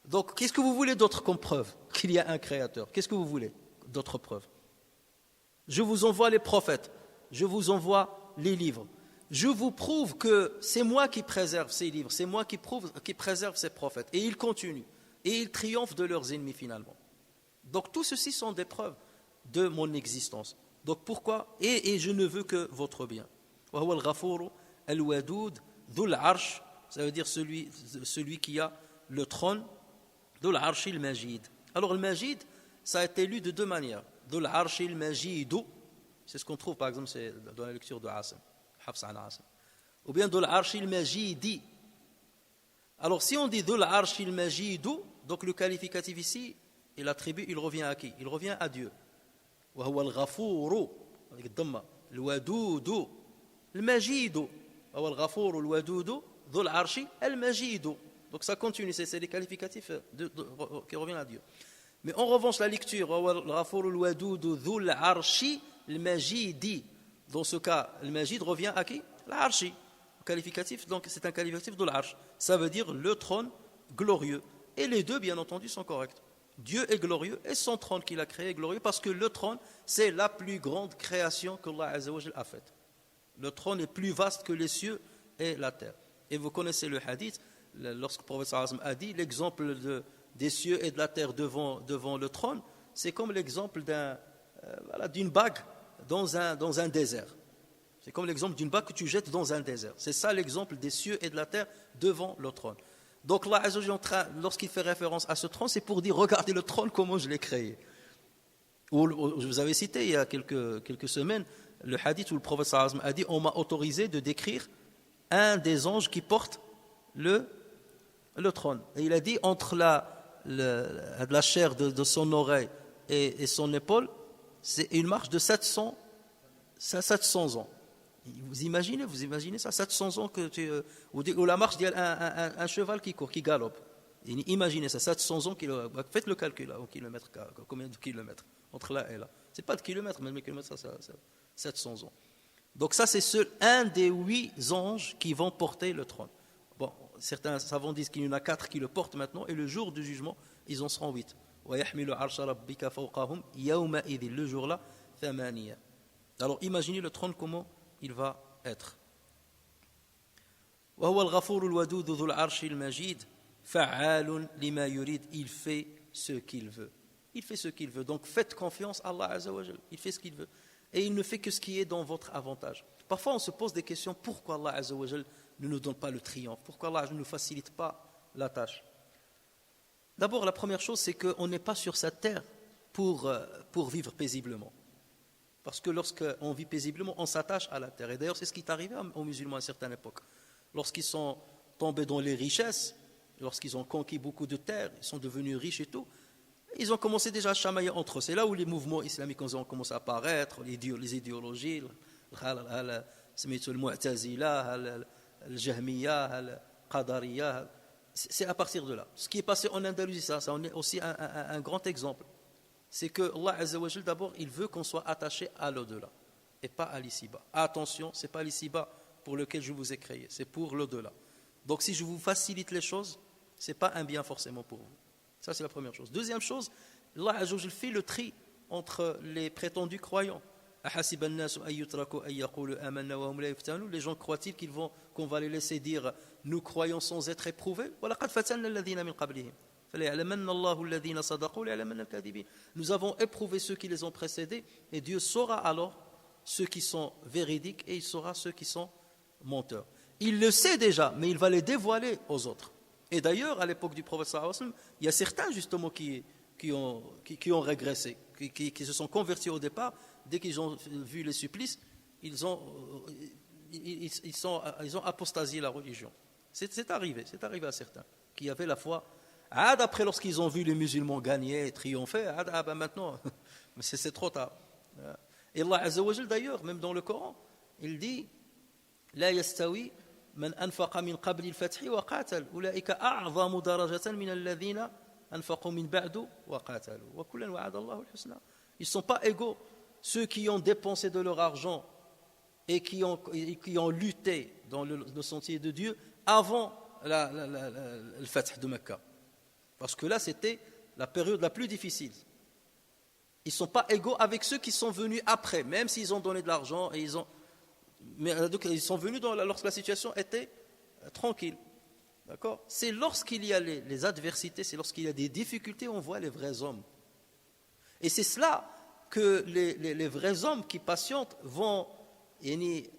Donc, qu'est-ce que vous voulez d'autre comme preuve qu'il y a un créateur? Qu'est-ce que vous voulez d'autre preuve? Je vous envoie les prophètes, je vous envoie les livres. Je vous prouve que c'est moi qui préserve ces livres, c'est moi qui préserve ces prophètes. Et ils continuent, et ils triomphent de leurs ennemis finalement. Donc, tout ceci sont des preuves de mon existence. Donc, pourquoi? Et je ne veux que votre bien. وهو الغفور الودود ذو العرش, ça veut dire celui qui a le trône, ذو العرش المجيد. Alors le Majid, ça a été lu de deux manières. ذو العرش المجيد, c'est ce qu'on trouve par exemple dans la lecture de Asim, Hafs an Asim. Ou bien ذو العرش المجيد. Alors si on dit ذو العرش المجيد, donc le qualificatif ici, et l'attribut, il revient à qui? Il revient à Dieu. وهو الغفور, avec الضمة, الودود المجيد, هو الغفور الودود ذو العرش المجيد. Donc ça continue, c'est les qualificatifs qui reviennent à Dieu. Mais en revanche, la lecture, هو الغفور الودود ذو العرش المجيد, dans ce cas, le Majid revient à qui? L'Arshi. qualificatif, donc c'est un qualificatif de l'arche. Ça veut dire le trône glorieux. Et les deux, bien entendu, sont corrects. Dieu est glorieux et son trône qu'il a créé est glorieux parce que le trône, c'est la plus grande création qu'Allah Azza wa Jal a faite. Le trône est plus vaste que les cieux et la terre. Et vous connaissez le hadith, lorsque le prophète sallallahu alayhi wa sallam a dit, l'exemple des cieux et de la terre devant le trône, c'est comme l'exemple d'une bague dans un désert. C'est comme l'exemple d'une bague que tu jettes dans un désert. C'est ça l'exemple des cieux et de la terre devant le trône. Donc là, lorsqu'il fait référence à ce trône, c'est pour dire, regardez le trône, comment je l'ai créé. Je vous avais cité il y a quelques semaines le hadith où le prophète sallallahu alayhi wa sallam a dit, on m'a autorisé de décrire un des anges qui porte le trône. Et il a dit, entre la chair de son oreille et son épaule, c'est une marche de 700 ans. Vous imaginez ça, 700 ans ou la marche d'un cheval qui court, qui galope. Imaginez ça, 700 ans, faites le calcul au kilomètre, combien de kilomètres entre là et là. C'est pas de kilomètres, mais de kilomètres, ça 700 ans. Donc ça, c'est un des 8 anges qui vont porter le trône. Bon, certains savants disent qu'il y en a 4 qui le portent maintenant, et le jour du jugement, ils en seront 8. Le jour-là, alors imaginez le trône, comment il va être. Il fait ce qu'il veut. Il fait ce qu'il veut. Donc faites confiance à Allah Azza wa Jal. Il fait ce qu'il veut. Et il ne fait que ce qui est dans votre avantage. Parfois on se pose des questions, pourquoi Allah Azza wa Jal ne nous donne pas le triomphe? Pourquoi Allah ne nous facilite pas la tâche? D'abord, la première chose, c'est qu'on n'est pas sur cette terre pour vivre paisiblement. Parce que lorsqu'on vit paisiblement, on s'attache à la terre. Et d'ailleurs, c'est ce qui est arrivé aux musulmans à une certaine époque. Lorsqu'ils sont tombés dans les richesses, lorsqu'ils ont conquis beaucoup de terres, ils sont devenus riches et tout, ils ont commencé déjà à chamailler entre eux. C'est là où les mouvements islamiques ont commencé à apparaître, les idéologies, le Mu'tazila, le Jahmiya, le Qadariya. C'est à partir de là. Ce qui est passé en Andalousie, ça en est aussi un grand exemple. C'est que Allah Azza wa Jal, d'abord, il veut qu'on soit attaché à l'au-delà et pas à l'ici-bas. Attention, ce n'est pas l'ici-bas pour lequel je vous ai créé, c'est pour l'au-delà. Donc si je vous facilite les choses, ce n'est pas un bien forcément pour vous. Ça, c'est la première chose. Deuxième chose, Allah Azza wa Jal fait le tri entre les prétendus croyants. Les gens croient-ils qu'on va les laisser dire nous croyons sans être éprouvés? Nous avons éprouvé ceux qui les ont précédés et Dieu saura alors ceux qui sont véridiques et il saura ceux qui sont menteurs. Il le sait déjà, mais il va les dévoiler aux autres. Et d'ailleurs, à l'époque du prophète sallallahu alayhi wa sallam, il y a certains justement qui ont régressé, qui se sont convertis au départ. Dès qu'ils ont vu les supplices, ils ont apostasié la religion. C'est arrivé à certains qui avaient la foi. Après, lorsqu'ils ont vu les musulmans gagner, triompher, maintenant, c'est trop tard. Et Allah Azza wa Jal, d'ailleurs, même dans le Coran, il dit La yastawi man anfaqa min qabli al-fathi wa qatal ulaika a'zamu darajatan min alladhina anfaqu min ba'du wa qatalu wa kullan wa'ada Allahu al-husna. Ils ne sont pas égaux, ceux qui ont dépensé de leur argent et qui ont lutté dans le sentier de Dieu avant le fath de Mecca. Parce que là, c'était la période la plus difficile. Ils ne sont pas égaux avec ceux qui sont venus après, même s'ils ont donné de l'argent. Donc, ils sont venus lorsque la situation était tranquille. D'accord? C'est lorsqu'il y a les adversités, c'est lorsqu'il y a des difficultés, on voit les vrais hommes. Et c'est cela que les vrais hommes qui patientent vont aimer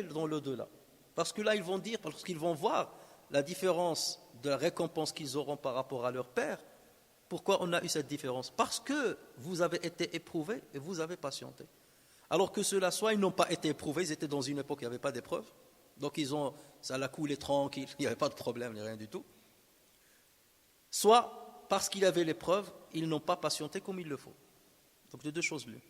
dans l'au-delà. Parce que là, ils vont dire, parce qu'ils vont voir la différence de la récompense qu'ils auront par rapport à leur père. Pourquoi on a eu cette différence? Parce que vous avez été éprouvés et vous avez patienté. Alors que ceux-là, soit ils n'ont pas été éprouvés, ils étaient dans une époque où il n'y avait pas d'épreuve, donc ça a coulé tranquille, il n'y avait pas de problème, rien du tout. Soit parce qu'il y avait l'épreuve, ils n'ont pas patienté comme il le faut. Donc de deux choses l'une.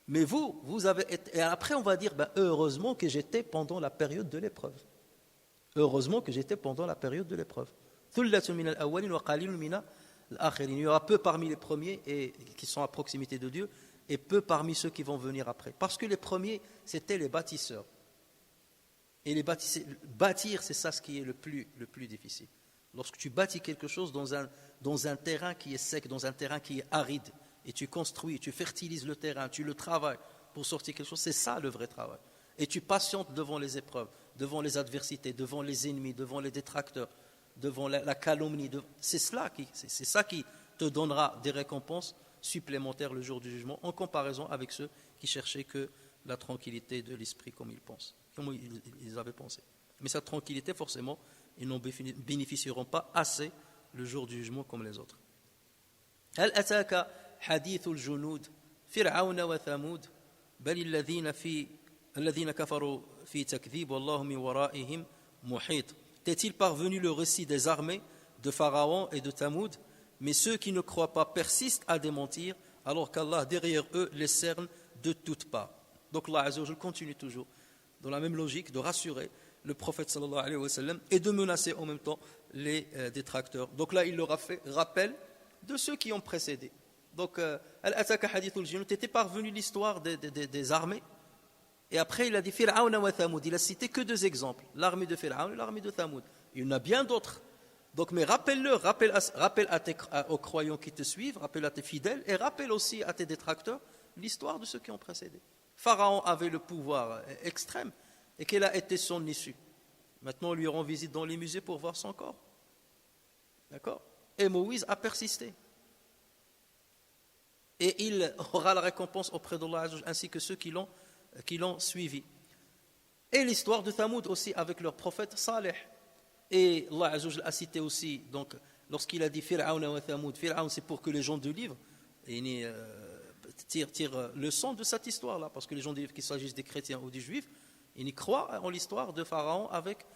Mais vous avez été, et après on va dire, heureusement que j'étais pendant la période de l'épreuve. Heureusement que j'étais pendant la période de l'épreuve. Il y aura peu parmi les premiers qui sont à proximité de Dieu et peu parmi ceux qui vont venir après. Parce que les premiers, c'était les bâtisseurs. Et bâtir, c'est ça ce qui est le plus difficile. Lorsque tu bâtis quelque chose dans un terrain qui est sec, dans un terrain qui est aride, et tu construis, tu fertilises le terrain, tu le travailles pour sortir quelque chose, c'est ça le vrai travail. Et tu patientes devant les épreuves, devant les adversités, devant les ennemis, devant les détracteurs, devant la calomnie. C'est ça qui te donnera des récompenses supplémentaires le jour du jugement, en comparaison avec ceux qui cherchaient que la tranquillité de l'esprit comme ils avaient pensé. Mais cette tranquillité, forcément, ils n'en bénéficieront pas assez le jour du jugement comme les autres. هل أتاك حديث الجنود فرعون وثمود بل الذين كفروا في تكذيب والله من ورائهم محيط. T'est-il parvenu le récit des armées de Pharaon et de Thamoud, mais ceux qui ne croient pas persistent à démentir, alors qu'Allah derrière eux les cerne de toutes parts. Donc Allah Azza wa Jalla continue toujours dans la même logique de rassurer le prophète sallallahu alayhi wa sallam et de menacer en même temps les détracteurs. Donc là il leur a fait rappel de ceux qui ont précédé. Donc Al-Ataka Hadithul Jinn, t'était parvenu l'histoire des armées. Et après, il a dit Fir'aun wa Thamoud. Il a cité que 2 exemples, l'armée de Fir'aun et l'armée de Thamoud. Il y en a bien d'autres. Donc, mais rappelle aux croyants qui te suivent, rappelle à tes fidèles et rappelle aussi à tes détracteurs l'histoire de ceux qui ont précédé. Pharaon avait le pouvoir extrême et quelle a été son issue. Maintenant, on lui rend visite dans les musées pour voir son corps. D'accord? Et Moïse a persisté. Et il aura la récompense auprès d'Allah ainsi que ceux qui l'ont suivi. Et l'histoire de Thamoud aussi avec leur prophète Saleh. Et Allah Azza wa Jalla a cité aussi, donc, lorsqu'il a dit Fir'aun wa Thamoud, Fir'aun c'est pour que les gens du livre tirent leçon de cette histoire-là, parce que les gens du livre, qu'il s'agisse des chrétiens ou des juifs, ils y croient en l'histoire de Pharaon avec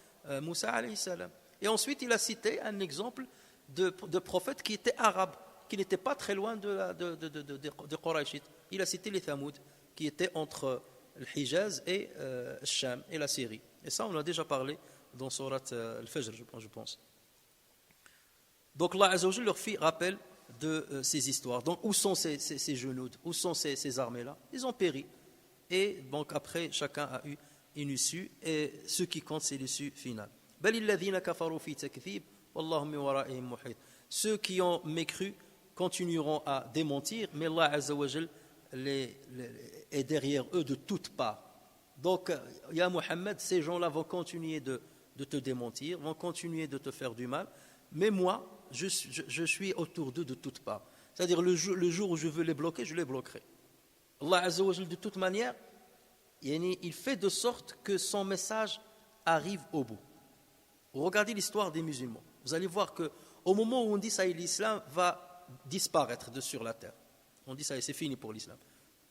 Moussa alayhi salam. Et ensuite il a cité un exemple de prophète qui était arabe, qui n'était pas très loin de Qurayshites. Il a cité les Thamoud, qui étaient entre le Hijaz et le Sham et la Syrie. Et ça, on a déjà parlé dans Surat Al-Fajr, je pense. Donc, Allah Azza wa Jalla leur fit rappel de ces histoires. Donc, où sont ces genouds? Où sont ces armées-là? Ils ont péri. Et donc, après, chacun a eu une issue. Et ce qui compte, c'est l'issue finale. Ceux qui ont mécru continueront à démentir, mais Allah Azza wa Jalla est derrière eux de toutes parts. Donc, ya Muhammad, ces gens-là vont continuer de te démentir, vont continuer de te faire du mal, mais moi, je suis autour d'eux de toutes parts. C'est-à-dire, le jour où je veux les bloquer, je les bloquerai. Allah Azza wa Jalla, de toute manière, il fait de sorte que son message arrive au bout. Regardez l'histoire des musulmans. Vous allez voir qu'au moment où on dit ça, l'islam va disparaître de sur la terre. On dit ça, c'est fini pour l'islam.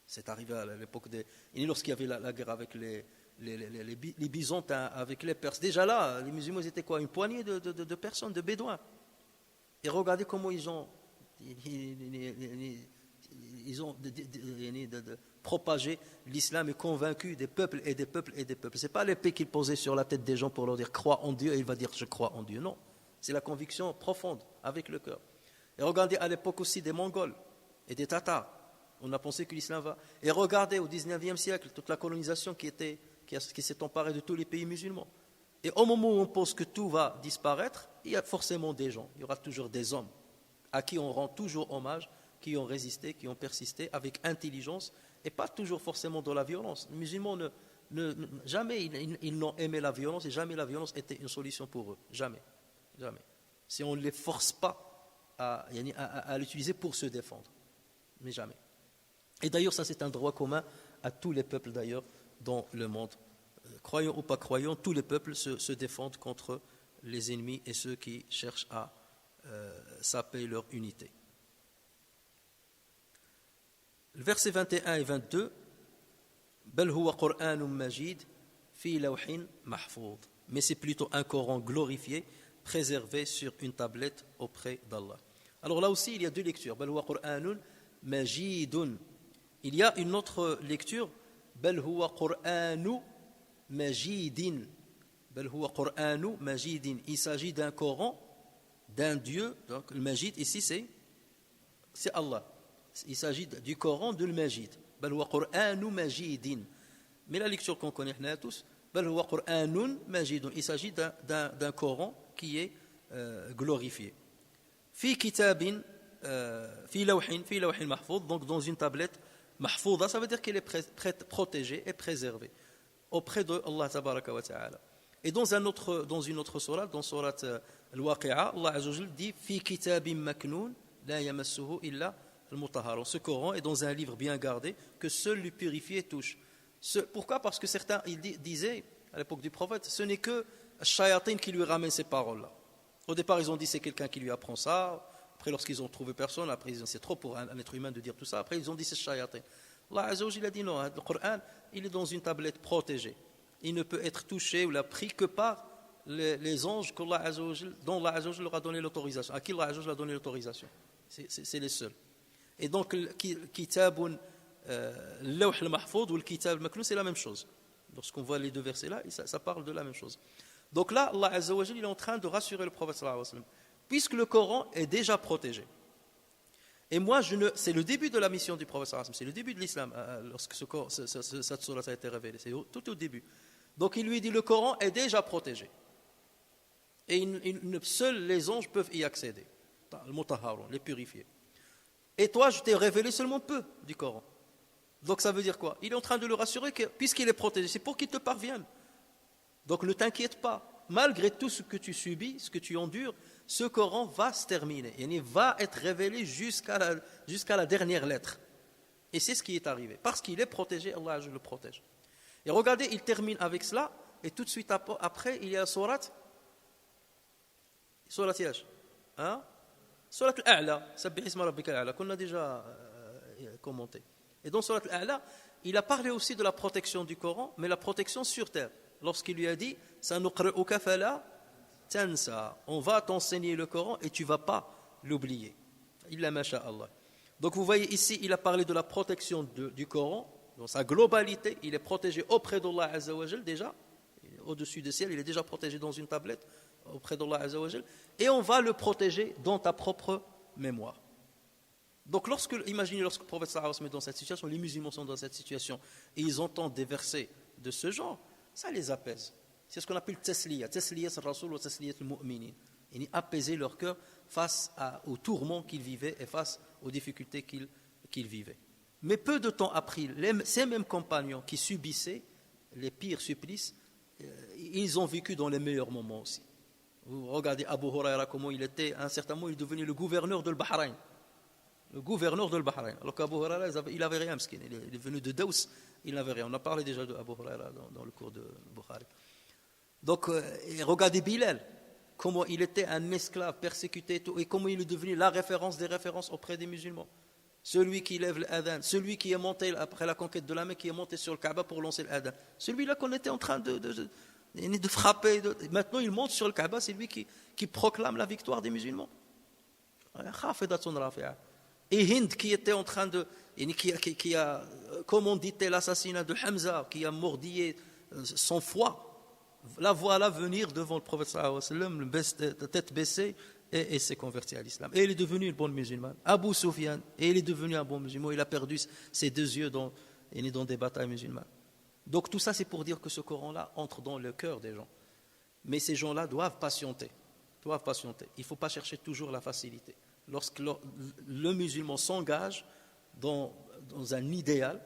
C'est arrivé à l'époque lorsqu'il y avait la guerre avec les Byzantins, avec les Perses. Déjà là, les musulmans étaient quoi? Une poignée de personnes, de bédouins. Et regardez comment ils ont propagé l'islam et convaincu des peuples et des peuples et des peuples. Ce n'est pas l'épée qu'ils posaient sur la tête des gens pour leur dire crois en Dieu et il va dire je crois en Dieu. Non, c'est la conviction profonde avec le cœur. Et regardez à l'époque aussi des Mongols et des Tatars. On a pensé que l'islam va. Et regardez au 19e siècle, toute la colonisation qui s'est emparée de tous les pays musulmans. Et au moment où on pense que tout va disparaître, il y a forcément des gens, il y aura toujours des hommes à qui on rend toujours hommage, qui ont résisté, qui ont persisté avec intelligence et pas toujours forcément dans la violence. Les musulmans, jamais ils n'ont aimé la violence et jamais la violence était une solution pour eux. Jamais. Jamais. Si on ne les force pas à l'utiliser pour se défendre. Mais jamais. Et d'ailleurs, ça c'est un droit commun à tous les peuples d'ailleurs dans le monde. Croyants ou pas croyants, tous les peuples se défendent contre les ennemis et ceux qui cherchent à saper leur unité. Le verset 21 et 22, Bal huwa Qur'anun majid fi lawhin mahfouz. Mais c'est plutôt un Coran glorifié, préservé sur une tablette auprès d'Allah. Alors là aussi, il y a 2 lectures. Bal huwa Qur'anun majidun. Il y a une autre lecture, Bal huwa Qur'anu majidin. Bal huwa Qur'anu majidin. Il s'agit d'un Coran, d'un Dieu. Donc le Majid ici c'est Allah. Il s'agit du Coran de l'Majid. Bal huwa Qur'anu majidin. Mais la lecture qu'on connaît tous, بل هو قرآن مجيد. Il s'agit d'un Coran qui est glorifié. في كتاب في لوح محفوظ, donc dans une tablette mahfouza, ça veut dire qu'elle est protégée et préservée auprès de Allah tabaraka wa ta'ala. Et dans une autre sourate, dans sourate Al-Waqi'a, Allah Azza wa Jalla dit fi kitabin maknoun la yamassuhu illa al-mutahharun. Ce Coran est dans un livre bien gardé que seul le purifié touche. Pourquoi? Parce que certains disaient à l'époque du prophète, ce n'est que Shayatin qui lui ramène ces paroles-là. Au départ, ils ont dit c'est quelqu'un qui lui apprend ça. Après, lorsqu'ils ont trouvé personne, après ils ont dit c'est trop pour un être humain de dire tout ça. Après, ils ont dit c'est Shayatin. Allah Azza wa Jalla a dit non, le Coran, il est dans une tablette protégée. Il ne peut être touché ou pris que par les anges dont Allah Azza wa Jalla leur a donné l'autorisation. À qui Allah Azza wa Jalla a donné l'autorisation? C'est les seuls. Et donc, le kitabun lawh al-mahfouz ou le kitab al-maknoun, c'est la même chose. Lorsqu'on voit les deux versets là, ça parle de la même chose. Donc là, Allah Azza wa Jalla, il est en train de rassurer le prophète sallallahu alayhi wa sallam, puisque le Coran est déjà protégé. Et moi, c'est le début de la mission du prophète sallallahu alayhi wa sallam, c'est le début de l'islam, lorsque cette sourate a été révélée, c'est tout au début. Donc il lui dit, le Coran est déjà protégé. Et seuls les anges peuvent y accéder, le mutahharun, les purifiés. Et toi, je t'ai révélé seulement peu du Coran. Donc ça veut dire quoi? Il est en train de le rassurer que, puisqu'il est protégé, c'est pour qu'il te parvienne. Donc ne t'inquiète pas, malgré tout ce que tu subis, ce que tu endures, ce Coran va se terminer. Il va être révélé jusqu'à la dernière lettre. Et c'est ce qui est arrivé. Parce qu'il est protégé, Allah le protège. Et regardez, il termine avec cela, et tout de suite après, il y a sourate Yash. Hein? Sourate Al-A'la, Sabbih isma rabbika al-A'la, qu'on a déjà commenté. Et dans Sourate Al-A'la, il a parlé aussi de la protection du Coran, mais la protection sur terre. Lorsqu'il lui a dit Sanuqri'uka fala tansa, on va t'enseigner le Coran et tu ne vas pas l'oublier. Illa ma sha Allah. Donc vous voyez ici, il a parlé de la protection du Coran, dans sa globalité, il est protégé auprès d'Allah Azza wa Jal déjà, au-dessus du ciel, il est déjà protégé dans une tablette auprès d'Allah Azza wa Jal, et on va le protéger dans ta propre mémoire. Donc imaginez lorsque le prophète sallallahu alayhi wa sallam est dans cette situation, les musulmans sont dans cette situation, et ils entendent des versets de ce genre, ça les apaise. C'est ce qu'on appelle tasliyat al-rasoul wa tasliyat al-mu'minin. Et apaiser leur cœur face aux tourments qu'ils vivaient et face aux difficultés qu'ils vivaient. Mais peu de temps après, ces mêmes compagnons qui subissaient les pires supplices, ils ont vécu dans les meilleurs moments aussi. Vous regardez Abu Huraira, comment il était, à un certain moment, il est devenu le gouverneur de Bahreïn. Le gouverneur de Bahreïn. Alors qu'Abu Huraira, il n'avait rien, parce qu'il est venu de Daous, il n'avait rien. On a parlé déjà d'Abu Huraira dans le cours de Bukhari. Donc, regardez Bilal, comment il était un esclave persécuté, et comment il est devenu la référence des références auprès des musulmans. Celui qui lève l'adhan, celui qui est monté après la conquête de la Mecque, qui est monté sur le Kaaba pour lancer l'adhan. Celui-là qu'on était en train de frapper. Maintenant, il monte sur le Kaaba, c'est lui qui proclame la victoire des musulmans. Et Hind qui était en train qui a commandité l'assassinat de Hamza, qui a mordillé son foie. La voilà venir devant le prophète sallallahu alayhi wa sallam, la tête baissée, et s'est converti à l'islam. Et il est devenu une bonne musulmane. Abu Sufyan, et il est devenu un bon musulman. Il a perdu ses deux yeux dans des batailles musulmanes. Donc tout ça, c'est pour dire que ce Coran-là entre dans le cœur des gens. Mais ces gens-là doivent patienter. Il ne faut pas chercher toujours la facilité. Lorsque le musulman s'engage dans un idéal,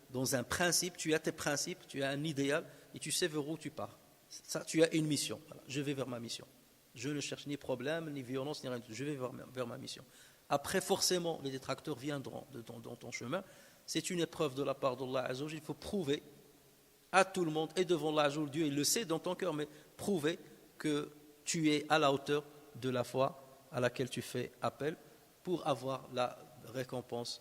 dans un principe, tu as tes principes, tu as un idéal, et tu sais vers où tu pars. Ça, tu as une mission. Voilà, je vais vers ma mission. Je ne cherche ni problème, ni violence, ni rien. Je vais vers ma mission. Après, forcément, les détracteurs viendront dans ton chemin. C'est une épreuve de la part d'Allah Azza wa Jalla. Il faut prouver à tout le monde et devant Allah Azza wa Jalla, Dieu, il le sait dans ton cœur, mais prouver que tu es à la hauteur de la foi à laquelle tu fais appel pour avoir la récompense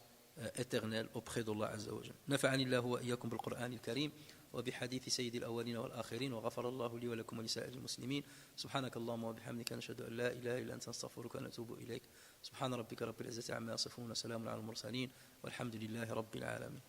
éternelle auprès d'Allah Azza wa Jalla. Nafa'ani Allahu wa iyyakum bil Qur'an al-Karim. وبحديث سيد الأولين والآخرين وغفر الله لي ولكم ولسائر المسلمين سبحانك اللهم وبحمدك نشهد أن لا إله إلا أنت نستغفرك ونتوب إليك سبحان ربك رب العزة عما يصفون وسلام على المرسلين والحمد لله رب العالمين